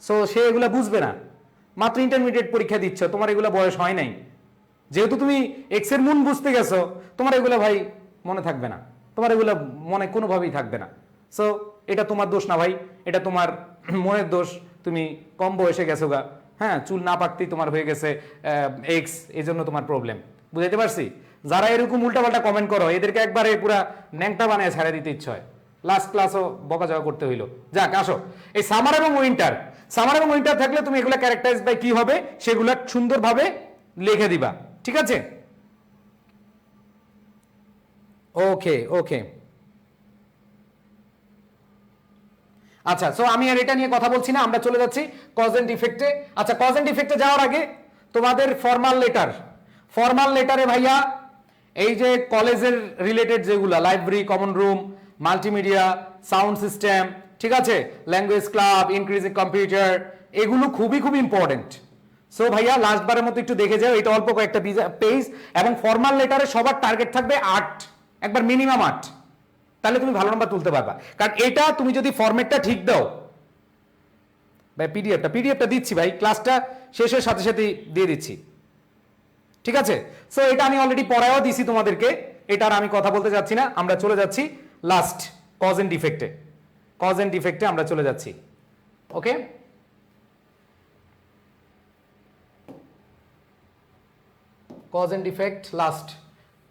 সো সে এগুলা বুঝবে না, মাত্র ইন্টারমিডিয়েট পরীক্ষা দিচ্ছ, তোমার এগুলা বয়স হয় নাই। যেহেতু তুমি এক্স এর মন বুঝতে গেছো, তোমার এগুলা ভাই মনে থাকবে না, তোমার এগুলা মনে কোনোভাবেই থাকবে না। সো এটা তোমার দোষ না ভাই, এটা তোমার মনের দোষ। তুমি কম বয়সে গেছো গা, হ্যাঁ, চুল না পাকতেই তোমার হয়ে গেছে এক্স, এই জন্য তোমার প্রবলেম। বুঝাইতে পারছি? যারা এরকম উল্টাপাল্টা কমেন্ট করো এদেরকে একবারে পুরা ন্যাংটা বানিয়ে ছেড়ে দিতে ইচ্ছে হয়। লাস্ট ক্লাসও বকাঝকা করতে হইলো। যাক আসো, এই সামার এবং উইন্টার থাকলে তুমি এগুলা ক্যারেক্টারাইজ বাই কি হবে সেগুলা সুন্দরভাবে লিখে দিবা, ঠিক আছে? ওকে আচ্ছা, সো আমি আর এটা নিয়ে কথা বলছি না, আমরা চলে যাচ্ছি কজ এন্ড ইফেক্টে। আচ্ছা, কজ এন্ড ইফেক্টে যাওয়ার আগে তোমাদের ফর্মাল লেটারে ভাইয়া এই যে কলেজের রিলেটেড যেগুলা, library, common room, multimedia, sound system, ঠিক আছে, ল্যাঙ্গুয়েজ ক্লাব, ইনক্রিজিং কম্পিউটার, এগুলো খুবই ইম্পর্টেন্ট। সো ভাইয়া লাস্ট বারের মতো একটু দেখে যাও, এটা অল্প কয়েকটা পেজ, এবং ফর্মাল লেটারে সবার টার্গেট থাকবে 8, একবার মিনিমাম 8, তাহলে তুমি ভালো নাম্বার তুলতে পারবা। কারণ এটা তুমি যদি ফরম্যাটটা ঠিক দাও, ভাই পিডিএফটা দিচ্ছি ভাই, ক্লাসটা শেষের সাথে সাথে দিয়ে দিচ্ছি, ঠিক আছে? সো এটা আমি অলরেডি পড়ায়ও দিছি তোমাদেরকে, এটা আর আমি কথা বলতে যাচ্ছি না, আমরা চলে যাচ্ছি লাস্ট কজ এন্ড ইফেক্টে আমরা চলে যাচ্ছি। ওকে, কজ এন্ড ইফেক্ট লাস্ট।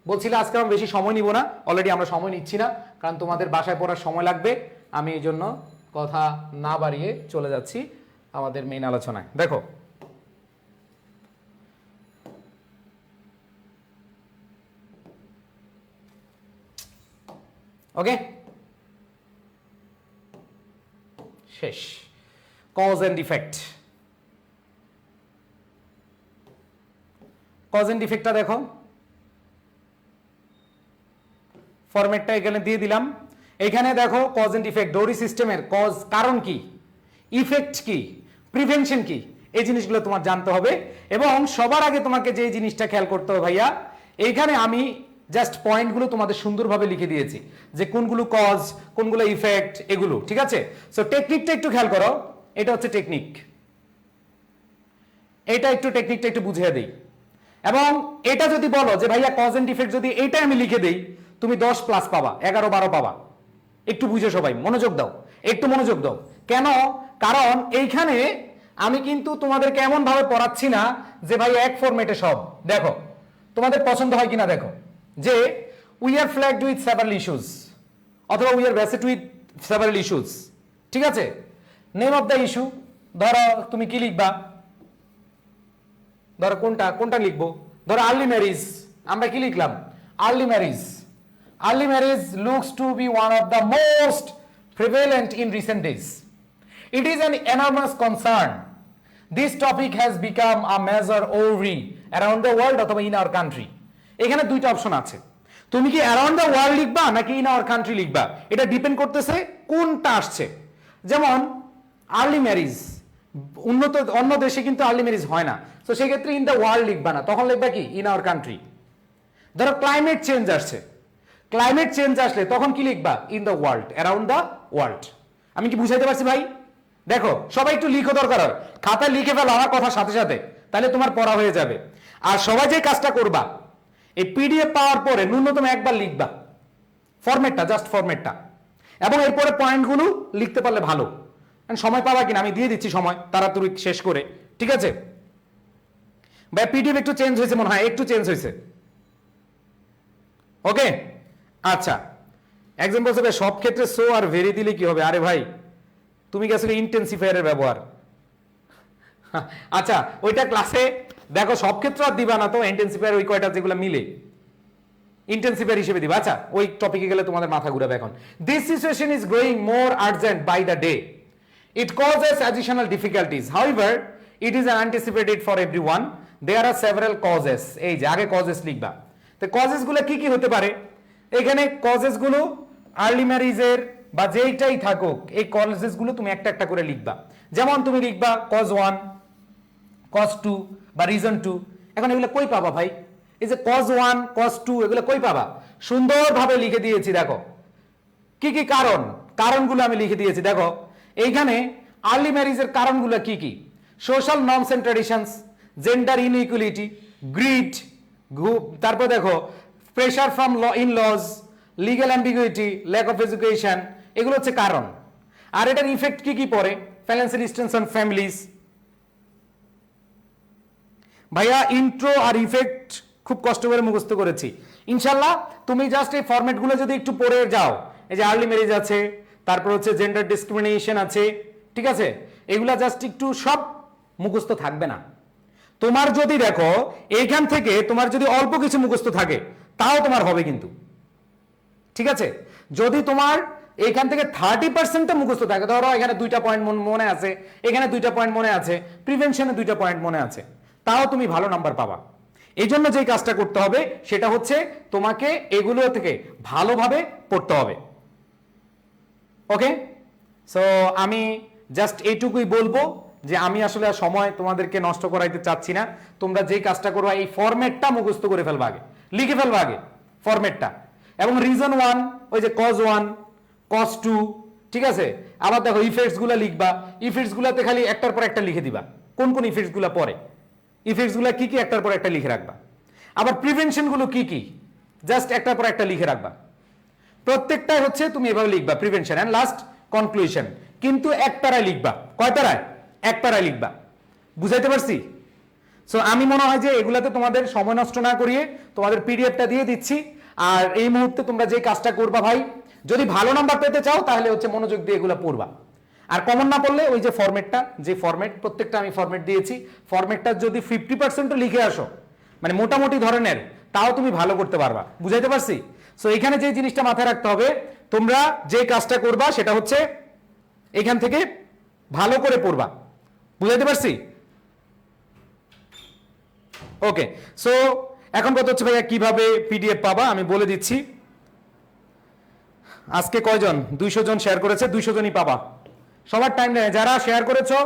বলছিলাম আজকে আমি বেশি সময় নিব না, অলরেডি আমরা সময় নিচ্ছি না, কারণ তোমাদের বাসায় পড়ার সময় লাগবে। আমি এই জন্য কথা না বাড়িয়ে চলে যাচ্ছি আমাদের মেইন আলোচনায়। দেখো, ওকে, শেষ কজ এন্ড ইফেক্টটা দেখো, ফরম্যাটটা এখানে দিয়ে দিলাম। এখানে দেখো কজ এন্ড ইফেক্ট, ডোরি সিস্টেমের কজ কারণ কি, ইফেক্ট কি, প্রিভেনশন কি, এই জিনিসগুলো তোমার জানতে হবে। এবং সবার আগে তোমাকে যে জিনিসটা খেয়াল করতে হবে ভাইয়া, এইখানে আমি জাস্ট পয়েন্টগুলো তোমাদের সুন্দরভাবে লিখে দিয়েছি যে কোনগুলো কজ, কোনগুলো ইফেক্ট, এগুলো, ঠিক আছে? সো টেকনিকটা একটু খেয়াল করো, এটা হচ্ছে টেকনিক, টেকনিকটা একটু বুঝিয়ে দেই। এবং এটা যদি বলো যে ভাইয়া কজ এন্ড ইফেক্ট যদি এটা আমি লিখে দেই, তুমি 10+ পাবা, 11-12 পাবা। একটু বুঝে সবাই মনোযোগ দাও, কেন? কারণ এইখানে আমি কিন্তু তোমাদেরকে এমন ভাবে পড়াচ্ছি না যে ভাই এক ফরম্যাটে সব। দেখো তোমাদের পছন্দ হয় কিনা দেখো, যে we are flagged with several issues, অথবা we are based with several issues, ঠিক আছে? নেম অফ দ্য ইস্যু, ধরো তুমি কি লিখবা, ধরো কোনটা লিখবো, ধরো আর্লি ম্যারেজ, আমরা কি লিখলাম? Early marriage looks to be one of the most prevalent in recent days. It is an enormous concern. This topic has become a major worry around the world অথবা in our country. এখানে দুইটা অপশন আছে, তুমি কি around the world লিখবা নাকি in our country লিখবা, এটা ডিপেন্ড করতেছে কোনটা আসছে। যেমন আর্লি ম্যারেজ, অন্য দেশে কিন্তু আর্লি ম্যারেজ হয় না, তো সেক্ষেত্রে ইন দ্য ওয়ার্ল্ড লিখবা না, তখন লিখবা কি ইন আওয়ার কান্ট্রি। ধরো ক্লাইমেট চেঞ্জ আসলে তখন কি লিখবা in the world, around the world. আমি কি বুঝাইতে পারছি ভাই? দেখো সবাই একটু লিখো, দরকার হয় খাতায় লিখে ফেলো আমার কথার সাথে সাথে, তাহলে তোমার পড়া হয়ে যাবে। আর সবাই যে কাজটা করবা, এই পিডিএফ পাওয়ার পরে ন্যূনতম একবার লিখবা ফরম্যাটটা, জাস্ট ফরম্যাটটা, এবং এরপরে পয়েন্টগুলো লিখতে পারলে ভালো। সময় পাবা কিনা আমি দিয়ে দিচ্ছি সময়, তাড়াতাড়ি শেষ করে, ঠিক আছে? ভাই পিডিএফ একটু চেঞ্জ হয়েছে মনে হয়, একটু চেঞ্জ হয়েছে। ওকে, আচ্ছা। একজন বলছে ভাই সব ক্ষেত্রে সো আর ভেরি দিলে কি হবে? আরে ভাই তুমি গেছো ইন্টেন্সিফায়ারের ব্যবহার। আচ্ছা ওইটা ক্লাসে দেখো, সব ক্ষেত্রে আর দিবা না তো, ইন্টেন্সিফায়ার ওই কয়টা যেগুলো মিলে ইন্টেন্সিফায়ার হিসেবে দিবা। আচ্ছা ওই টপিকে গেলে তোমাদের মাথা ঘুরাবে এখন। This situation is growing more urgent by the day, it causes additional difficulties, however it is anticipated for everyone, there are several causes. এই যে আগে কজেস লিখবা, তো কজেস গুলো কি কি হতে পারে? এখানে কজেস গুলো আর্লি ম্যারেজের বা যেইটাই থাকুক, এই কজেস গুলো তুমি একটা একটা করে লিখবা। যেমন তুমি লিখবা কজ 1, কজ 2 বা রিজন 2। এখন এগুলো কই পাবা ভাই? এই যে কজ 1, কজ 2 এগুলো কই পাবা? সুন্দরভাবে লিখে দিয়েছি দেখো কি কি কারণ, কারণগুলো আমি লিখে দিয়েছি দেখো এইখানে। আর্লি ম্যারেজের কারণগুলো কি কি? Social norms and traditions, gender inequality, greed, তারপর দেখো pressure from in laws, legal ambiguity, lack of education, এগুলো হচ্ছে কারণ। আর এটার ইফেক্ট কি কি পড়ে? Financial distance on families. ভাইয়া ইন্ট্রো আর ইফেক্ট খুব কষ্ট করে মুখস্থ করেছি, ইনশাল্লাহ তুমি জাস্ট এই ফরম্যাটগুলো যদি একটু পড়ে যাও, এই যে আর্লি ম্যারেজ আছে, তারপর হচ্ছে জেন্ডার ডিসক্রিমিনেশন আছে, ঠিক আছে, এগুলা জাস্ট একটু সব মুখস্থ থাকবে না তোমার। যদি দেখো এইখান থেকে তোমার যদি অল্প কিছু মুখস্থ থাকে তাও তোমার হবে কিন্তু, ঠিক আছে? যদি তোমার এইখান থেকে 30% মুখস্থ থাকে, ধরো এখানে 2টা পয়েন্ট মনে আছে, এখানে 2টা পয়েন্ট মনে আছে, প্রিভেনশনে 2টা পয়েন্ট মনে আছে, তাও তুমি ভালো নাম্বার পাবা। এই জন্য যে কাজটা করতে হবে সেটা হচ্ছে তোমাকে এগুলো থেকে ভালোভাবে পড়তে হবে। ওকে, সো আমি জাস্ট এইটুকুই বলবো যে আমি আসলে সময় তোমাদেরকে নষ্ট করাইতে চাচ্ছি না। তোমরা যেই কাজটা করবা এই ফরম্যাটটা মুখস্থ করে ফেলবা, আগে লিখে ফেলবা আগে ফরম্যাটটা, এবং রিজন 1 ওই যে কজ 1, কজ 2, ঠিক আছে? আবার দেখো ইফেক্টস গুলা লিখবা, ইফেক্টস গুলাতে খালি একটার পর একটা লিখে দিবা কোন কোন ইফেক্টস গুলা পড়ে, ইফেক্টস গুলা কি কি একটার পর একটা লিখে রাখবা। আবার প্রিভেনশন গুলো কি কি জাস্ট একটার পর একটা লিখে রাখবা। প্রত্যেকটাই হচ্ছে তুমি এভাবে লিখবা, প্রিভেনশন এন্ড লাস্ট কনক্লুশন, কিন্তু এক প্যারায় লিখবা। কয় প্যারায়? এক প্যারায় লিখবা। বুঝাইতে পারছি? সো আমি মনে হয় যে এগুলাতে তোমাদের সময় নষ্ট না করিয়ে তোমাদের পিডিএফটা দিয়ে দিচ্ছি। আর এই মুহূর্তে তোমরা যে কাজটা করবা ভাই, যদি ভালো নাম্বার পেতে চাও তাহলে হচ্ছে মনোযোগ দিয়ে এগুলো পড়বা। আর কমন না পড়লে ওই যে ফরম্যাটটা, যে ফরম্যাট প্রত্যেকটা আমি ফরম্যাট দিয়েছি, ফরম্যাটটা যদি 50% লিখে আসো মানে মোটামুটি ধরনের, তাও তুমি ভালো করতে পারবা। বুঝাইতে পারছি? সো এখানে যে জিনিসটা মাথায় রাখতে হবে, তোমরা যে কাজটা করবা সেটা হচ্ছে এখান থেকে ভালো করে পড়বা। বুঝাইতে পারছি? ওকে, সো এখন কথা হচ্ছে ভাইয়া কিভাবে পিডিএফ পাবা আমি বলে দিচ্ছি। আজকে কয়জন? 200 জন শেয়ার করেছে, 200 জনই পাবা। সবার টাইম নেই, যারা শেয়ার করেছো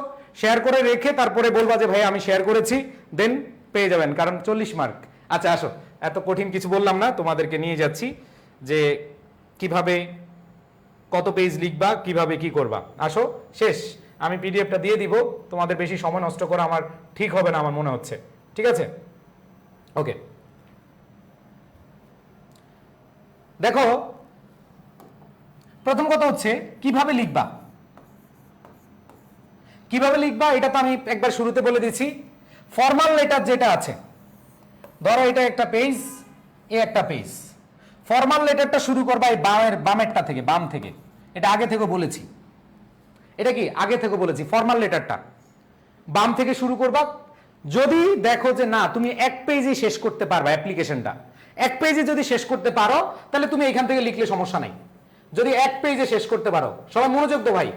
শেয়ার করে রেখে তারপরে বলবা যে ভাই আমি শেয়ার করেছি, দেন পেয়ে যাবেন, কারণ 40 মার্ক। আচ্ছা আসো, এত কঠিন কিছু বললাম না, তোমাদেরকে নিয়ে যাচ্ছি যে কিভাবে কত পেজ লিখবা, কিভাবে কি করবা। আসো, শেষ, আমি পিডিএফটা দিয়ে দিব, তোমাদের বেশি সময় নষ্ট করা আমার ঠিক হবে না আমার মনে হচ্ছে, ঠিক আছে? ওকে, দেখো প্রথম কথা হচ্ছে কিভাবে লিখবা। কিভাবে লিখবা এটা তো আমি একবার শুরুতে বলে দিচ্ছি। ফর্মাল লেটার যেটা আছে, ধরো এটা একটা পেজ, এ একটা পেজ, ফর্মাল লেটারটা শুরু করবা এই বামেরটা থেকে, বাম থেকে। এটা আগে থেকে বলেছি, এটা কি আগে থেকে বলেছি, ফর্মাল লেটারটা বাম থেকে শুরু করবা। যদি দেখো যে না তুমি এক পেজে শেষ করতে পারবা, অ্যাপ্লিকেশনটা এক পেজে যদি শেষ করতে পারো তাহলে তুমি এখান থেকে লিখলে সমস্যা নাই। যদি এক পেজে শেষ করতে পারো, সবাই মনোযোগ তো ভাই,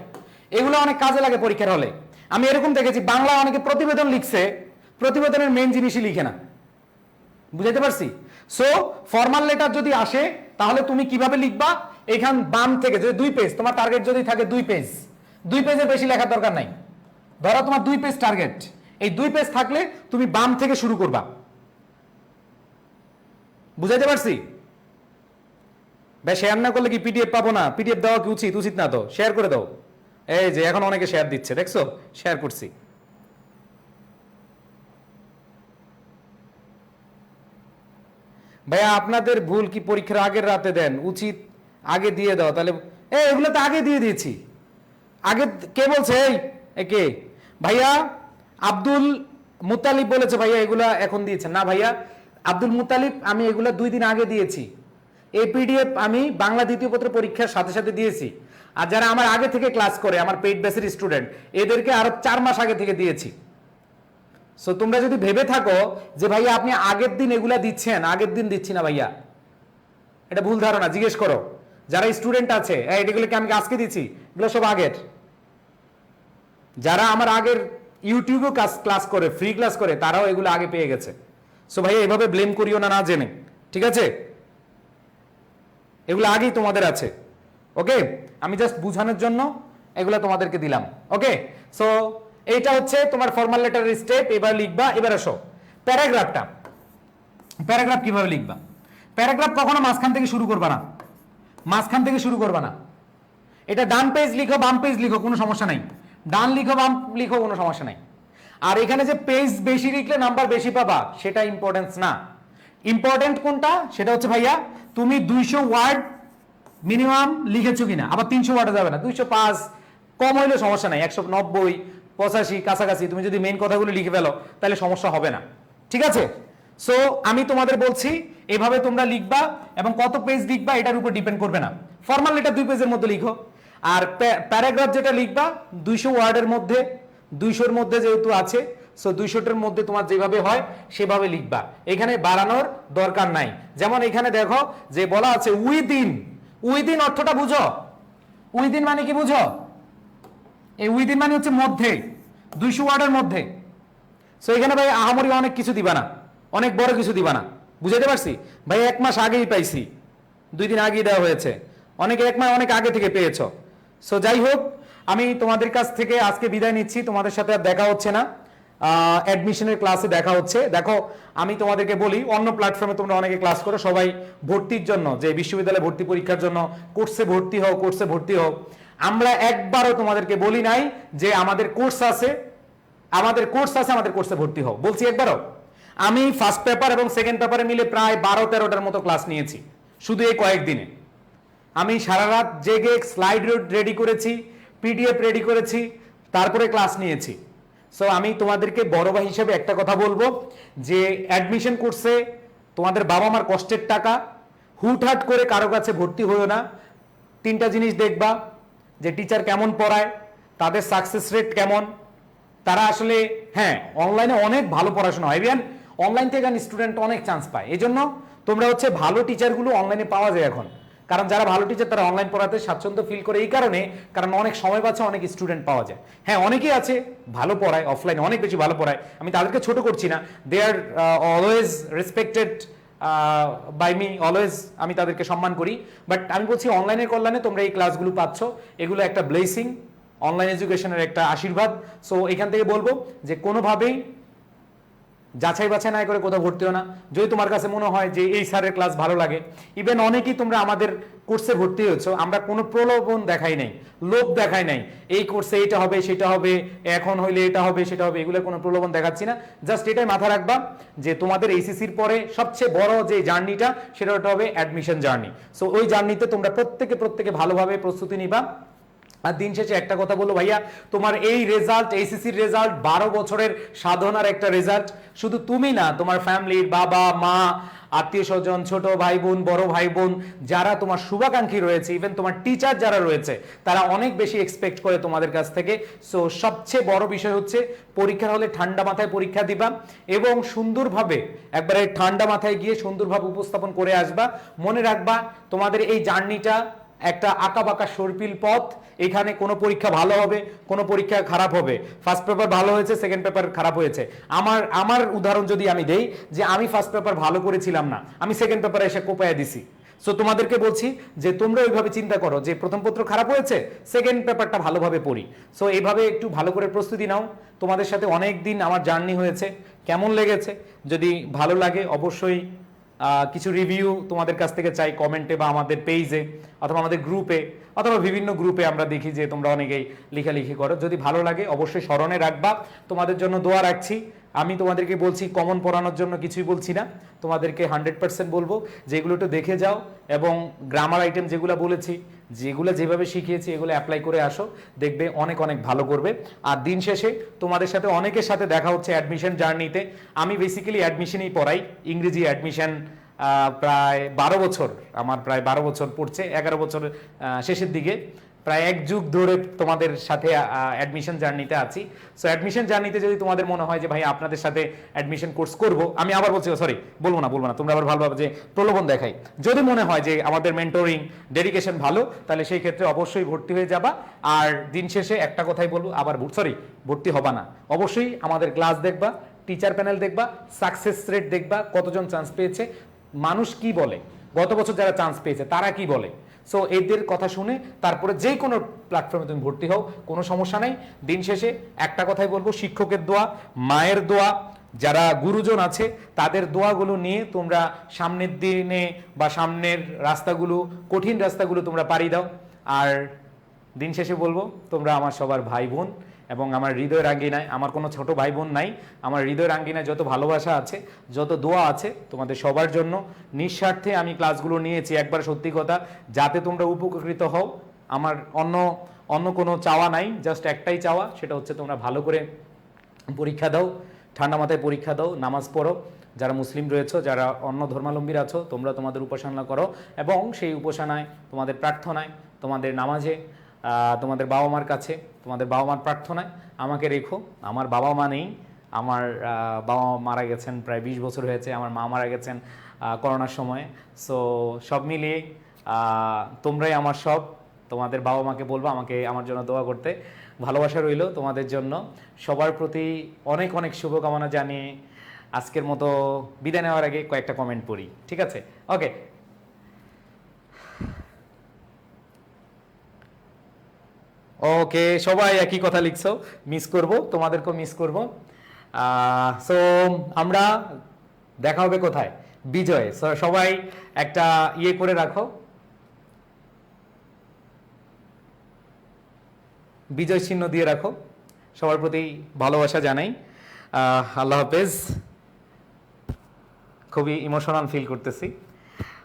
এগুলো অনেক কাজে লাগে পরীক্ষার হলে। আমি এরকম দেখেছি বাংলা অনেকে প্রতিবেদন লিখছে, প্রতিবেদনের মেইন জিনিসই লিখে না। বুঝাইতে পারছি? সো ফর্মাল লেটার যদি আসে তাহলে তুমি কিভাবে লিখবা, এখান বাম থেকে যদি 2 পেজ, তোমার টার্গেট যদি থাকে 2 পেজ, 2 পেজের বেশি লেখার দরকার নাই। ধরো তোমার 2 পেজ টার্গেট, এই 2 পেজ থাকলে তুমি বাম থেকে শুরু করবা। বুঝাইতে পারছি? ভাই শেয়ার না করলে কি পিডিএফ পাবো না? পিডিএফ দেওয়া কি উচিত? উচিত না তো, শেয়ার করে দাও। এই যে এখন অনেকে শেয়ার দিচ্ছে, দেখছো, শেয়ার করছি। ভাইয়া আপনাদের ভুল কি পরীক্ষার আগের রাতে দেন? উচিত আগে দিয়ে দাও তাহলে। এগুলো তো আগে দিয়ে দিয়েছি। আগে কে বলছে? এই কে? ভাইয়া আব্দুল মুতালিব বলেছে ভাইয়া এগুলা এখন দিয়েছেন না। ভাইয়া আব্দুল মুতালিব, আমি এগুলা 2 দিন আগে দিয়েছি। এই পিডিএফ আমি বাংলা দ্বিতীয় পত্র পরীক্ষার সাথে সাথে দিয়েছি। আর যারা আমার আগে থেকে ক্লাস করে, আমার পেইড ব্যাচের স্টুডেন্ট, এদেরকে আরো 4 মাস আগে থেকে দিয়েছি। সো তোমরা যদি ভেবে থাকো যে ভাইয়া আপনি আগের দিন এগুলা দিচ্ছেন, আগের দিন দিচ্ছি না ভাইয়া, এটা ভুল ধারণা। জিজ্ঞেস করো যারা স্টুডেন্ট আছে, এগুলোকে আমি আজকে দিচ্ছি, এগুলো সব আগের। যারা আমার আগের ইউটিউবেও ক্লাস করে, ফ্রি ক্লাস করে, তারাও এগুলো আগে পেয়ে গেছে। সো ভাইয়া এভাবে ব্লেম করিও না, না জেনে, ঠিক আছে? এগুলো আগেই তোমাদের আছে। ওকে, আমি জাস্ট বুঝানোর জন্য এগুলো তোমাদেরকে দিলাম। ওকে, সো এইটা হচ্ছে তোমার ফর্মাল লেটারের স্টেপ। এবার লিখবা। এবার আসো প্যারাগ্রাফটা। প্যারাগ্রাফ কিভাবে লিখবা? প্যারাগ্রাফ কখনো মাঝখান থেকে শুরু করবা না, মাঝখান থেকে শুরু করবা না। এটা ডান পেজ লিখো, বাম পেজ লিখো, কোনো সমস্যা নাই। ডান লিখো, বাম লিখো, কোনো সমস্যা নাই। আর এখানে যে পেজ বেশি লিখলে নাম্বার বেশি পাবা, সেটা ইম্পর্টেন্স না। ইম্পর্টেন্ট কোনটা? সেটা হচ্ছে ভাইয়া তুমি 200 ওয়ার্ড মিনিমাম লিখেছো কিনা। আবার 300 ওয়ার্ডে যাবে না, 205 কম হইলে সমস্যা নাই, 190 85 কাছাকাছি তুমি যদি মেইন কথাগুলো লিখে ফেলো তাহলে সমস্যা হবে না, ঠিক আছে? সো আমি তোমাদের বলছি এভাবে তোমরা লিখবা, এবং কত পেজ লিখবা এটার উপর ডিপেন্ড করবে না। ফর্মাল লেটার 2 পেজের মধ্যে লিখো। আর প্যারাগ্রাফ যেটা লিখবা 200 ওয়ার্ডের মধ্যে, 200-র মধ্যে যেহেতু আছে, সো 200-টার মধ্যে তোমার যেভাবে হয় সেভাবে লিখবা। এখানে বাড়ানোর দরকার নাই। যেমন এখানে দেখো যে বলা আছে উইদিন। উইদিন অর্থটা বুঝো? উইদিন মানে কি বুঝো? এই উইদিন মানে হচ্ছে মধ্যে, 200 ওয়ার্ডের মধ্যে। সো এখানে ভাই আহামরি অনেক কিছু দিবা না, অনেক বড় কিছু দিবা না। বুঝাতে পারছি ভাই? 1 মাস আগেই পাইছি, 2 দিন আগেই দেওয়া হয়েছে, অনেকে 1 মাস অনেক আগে থেকে পেয়েছো। সো যাই হোক, আমি তোমাদের কাছ থেকে আজকে বিদায় নিচ্ছি। তোমাদের সাথে আর দেখা হচ্ছে না, অ্যাডমিশনের ক্লাসে দেখা হচ্ছে। দেখো আমি তোমাদেরকে বলি, অন্য প্ল্যাটফর্মে তোমরা অনেকে ক্লাস করো, সবাই ভর্তির জন্য, যে বিশ্ববিদ্যালয়ে ভর্তি পরীক্ষার জন্য কোর্সে ভর্তি হও, কোর্সে ভর্তি হও। আমরা একবারও তোমাদেরকে বলি নাই যে আমাদের কোর্স আছে, আমাদের কোর্স আছে, আমাদের কোর্সে ভর্তি হও, বলছি একবারও? আমি ফার্স্ট পেপার এবং সেকেন্ড পেপারে মিলে প্রায় 12-13টার মতো ক্লাস নিয়েছি শুধু এই কয়েকদিনে। আমি সারা রাত জেগে স্লাইড রেডি করেছি, পিডিএফ রেডি করেছি, তারপরে ক্লাস নিয়েছি। সো আমি তোমাদেরকে বড় ভাই হিসেবে একটা কথা বলবো যে অ্যাডমিশন কোর্সে তোমাদের বাবা মার কষ্টের টাকা, হুটহাট করে কারো কাছে ভর্তি হইও না। 3টা জিনিস দেখবা, যে টিচার কেমন পড়ায়, তাদের সাকসেস রেট কেমন, তারা আসলে, হ্যাঁ অনলাইনে অনেক ভালো পড়াশোনা হয়, ইভেন অনলাইন থেকে স্টুডেন্ট অনেক চান্স পায়। এই জন্য তোমরা হচ্ছে ভালো টিচারগুলো অনলাইনে পাওয়া যায় এখন, কারণ যারা ভালো টিচার তারা অনলাইন পড়াতে স্বাচ্ছন্দ্য ফিল করে এই কারণে, কারণ অনেক সময় বাঁচে, অনেক স্টুডেন্ট পাওয়া যায়। হ্যাঁ অনেকেই আছে ভালো পড়ায়, অফলাইনে অনেক বেশি ভালো পড়ায়, আমি তাদেরকে ছোট করছি না, they are always respected by me, always আমি তাদেরকে সম্মান করি। বাট আমি বলছি অনলাইনের কল্যাণে তোমরা এই ক্লাসগুলো পাচ্ছ, এগুলো একটা ব্লেসিং, অনলাইন এডুকেশনের একটা আশীর্বাদ। সো এখান থেকে বলবো যে কোনোভাবেই যাচাই বাছাই না করে কোথাও ভর্তি হও না। যদি তোমার কাছে মনে হয় যে এই স্যারের ক্লাস ভালো লাগে, ইভেন অনেকেই তোমরা আমাদের কোর্সে ভর্তি হয়েছো, আমরা কোনো প্রলোভন দেখাই নাই, লোভ দেখাই নাই, এই কোর্সে এটা হবে সেটা হবে, এখন হইলে এটা হবে সেটা হবে, এগুলো কোনো প্রলোভন দেখাচ্ছি না। জাস্ট এটাই মাথায় রাখবা যে তোমাদের এইচএসসির পরে সবচেয়ে বড় যে জার্নিটা, সেটা হবে অ্যাডমিশন জার্নি। সো ওই জার্নিতে তোমরা প্রত্যেকে ভালোভাবে প্রস্তুতি নিবা। আর দিন শেষে একটা কথা বলবো ভাইয়া, তোমার এই রেজাল্ট, এইচএসসির রেজাল্ট 12 বছরের সাধনার একটা রেজাল্ট। শুধু তুমি না, তোমার ফ্যামিলির বাবা মা, আত্মীয় স্বজন, ছোট ভাই বোন, বড় ভাই বোন, যারা তোমার শুভাকাঙ্ক্ষী রয়েছে, ইভেন তোমার টিচার যারা রয়েছে, তারা অনেক বেশি এক্সপেক্ট করে তোমাদের কাছ থেকে। সো সবচেয়ে বড় বিষয় হচ্ছে পরীক্ষার হলে ঠান্ডা মাথায় পরীক্ষা দিবা, এবং সুন্দরভাবে একবারে ঠান্ডা মাথায় গিয়ে সুন্দরভাবে উপস্থাপন করে আসবা। মনে রাখবা তোমাদের এই জার্নিটা একটা আঁকাবাঁকা সর্পিল পথ। এখানে কোনো পরীক্ষা ভালো হবে, কোনো পরীক্ষা খারাপ হবে। ফার্স্ট পেপার ভালো হয়েছে, সেকেন্ড পেপার খারাপ হয়েছে। আমার উদাহরণ যদি আমি দেই, যে আমি ফার্স্ট পেপার ভালো করেছিলাম না, আমি সেকেন্ড পেপারে এসে কোপায়া দিছি। সো তোমাদেরকে বলছি যে তোমরা ওইভাবে চিন্তা করো যে প্রথম পত্র খারাপ হয়েছে, সেকেন্ড পেপারটা ভালোভাবে পড়ি। সো এইভাবে একটু ভালো করে প্রস্তুতি নাও। তোমাদের সাথে অনেক দিন আমার জার্নি হয়েছে, কেমন লেগেছে? যদি ভালো লাগে অবশ্যই কিছু রিভিউ তোমাদের কাছ থেকে চাই কমেন্টে বা আমাদের পেজে অথবা আমাদের গ্রুপে অথবা বিভিন্ন গ্রুপে আমরা দেখি যে তোমরা অনেকেই লেখালেখি করো। যদি ভালো লাগে অবশ্যই স্মরণে রাখবা, তোমাদের জন্য দোয়া রাখছি। আমি তোমাদেরকে বলছি কমন পড়ানোর জন্য কিছুই বলছি না, তোমাদেরকে 100% বলবো যেগুলো একটু দেখে যাও এবং গ্রামার আইটেম যেগুলো বলেছি, যেগুলো যেভাবে শিখিয়েছি এগুলো অ্যাপ্লাই করে আসো, দেখবে অনেক অনেক ভালো করবে। আর দিন শেষে তোমাদের সাথে অনেকের সাথে দেখা হচ্ছে অ্যাডমিশন জার্নিতে। আমি বেসিক্যালি অ্যাডমিশনই পড়াই, ইংরেজি অ্যাডমিশন প্রায় 12 বছর, আমার প্রায় 12 বছর পড়ছে, 11 বছর শেষের দিকে, প্রায় 1 যুগ ধরে তোমাদের সাথে অ্যাডমিশন জার্নিতে আছি। সো অ্যাডমিশন জার্নিতে যদি তোমাদের মনে হয় যে ভাই আপনাদের সাথে অ্যাডমিশন কোর্স করব, আমি আবার বলছি সরি বলবো না, তোমরা আবার ভালোভাবে যে প্রলোভন দেখাই, যদি মনে হয় যে আমাদের মেন্টরিং ডেডিকেশন ভালো, তাহলে সেই ক্ষেত্রে অবশ্যই ভর্তি হয়ে যাবা। আর দিন শেষে একটা কথাই বলবো, আবার ভর্তি হবা না, অবশ্যই আমাদের ক্লাস দেখবা, টিচার প্যানেল দেখবা, সাকসেস রেট দেখবা, কতজন চান্স পেয়েছে, মানুষ কি বলে, গত বছর যারা চান্স পেয়েছে তারা কি বলে। সো এদের কথা শুনে তারপরে যে কোনো প্ল্যাটফর্মে তুমি ভর্তি হও, কোনো সমস্যা নাই। দিন শেষে একটা কথাই বলবো, শিক্ষকের দোয়া, মায়ের দোয়া, যারা গুরুজন আছে তাদের দোয়াগুলো নিয়ে তোমরা সামনের দিনে বা সামনের রাস্তাগুলো, কঠিন রাস্তাগুলো তোমরা পাড়ি দাও। আর দিন শেষে বলবো তোমরা আমার সবার ভাই বোন এবং আমার হৃদয়ের আঙ্গিনায়, আমার কোনো ছোট ভাই বোন নাই, আমার হৃদয়ের আঙ্গিনায় যত ভালোবাসা আছে, যত দোয়া আছে তোমাদের সবার জন্য। নিঃস্বার্থে আমি ক্লাসগুলো নিয়েছি, একবার সত্যি কথা, যাতে তোমরা উপকৃত হও। আমার অন্য কোনো চাওয়া নাই, জাস্ট একটাই চাওয়া, সেটা হচ্ছে তোমরা ভালো করে পরীক্ষা দাও, ঠান্ডা মাথায় পরীক্ষা দাও, নামাজ পড়ো, যারা মুসলিম রয়েছে, যারা অন্য ধর্মাবলম্বী আছো তোমরা তোমাদের উপাসনা করো এবং সেই উপাসনায়, তোমাদের প্রার্থনায়, তোমাদের নামাজে, তোমাদের বাবা মার কাছে, তোমাদের বাবা মার প্রার্থনায় আমাকে রেখো। আমার বাবা মা নেই, আমার বাবা মারা গেছেন প্রায় 20 বছর হয়েছে, আমার মা মারা গেছেন করোনার সময়। সো সব মিলিয়ে তোমরাই আমার সব। তোমাদের বাবা মাকে বলবো আমাকে, আমার জন্য দোয়া করতে। ভালোবাসা রইল তোমাদের জন্য, সবার প্রতি অনেক অনেক শুভকামনা জানিয়ে আজকের মতো বিদায় নেওয়ার আগে কয়েকটা কমেন্ট পড়ি, ঠিক আছে? ওকে, ওকে, সবাই একই কথা লিখছো, মিস করব, তোমাদেরকেও মিস করব। সো আমরা দেখা হবে কোথায়? বিজয়। সবাই একটা ইয়ে করে রাখো, বিজয় চিহ্ন দিয়ে রাখো। সবার প্রতি ভালোবাসা জানাই। আল্লাহ হাফেজ। খুবই ইমোশনাল ফিল করতেছি।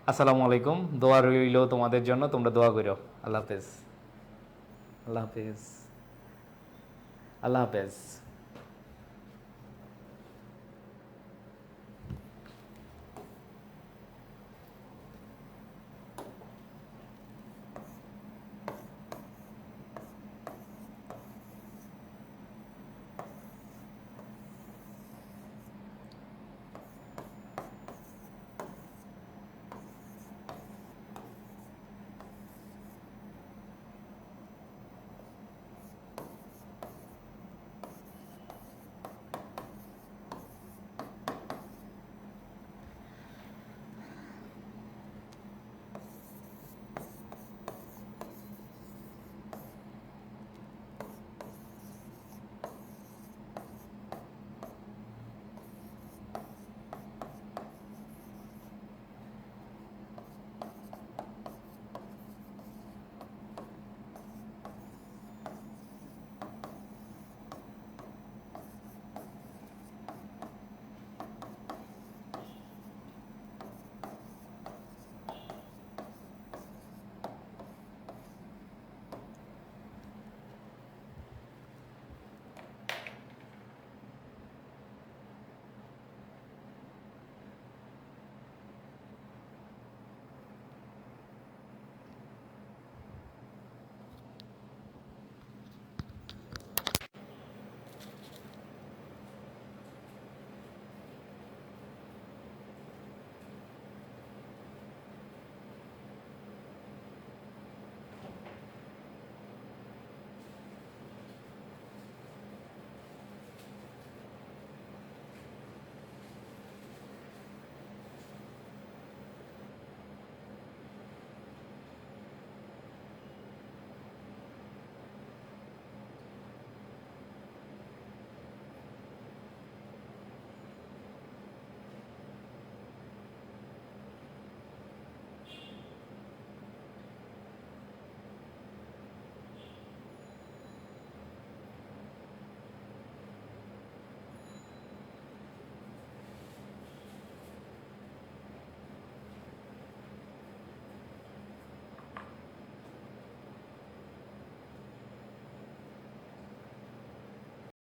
আসসালামু আলাইকুম, দোয়া রইল তোমাদের জন্য, তোমরা দোয়া করো। আল্লাহ হাফেজ, আল্লাহ হাফেজ, আল্লাহ হাফেজ।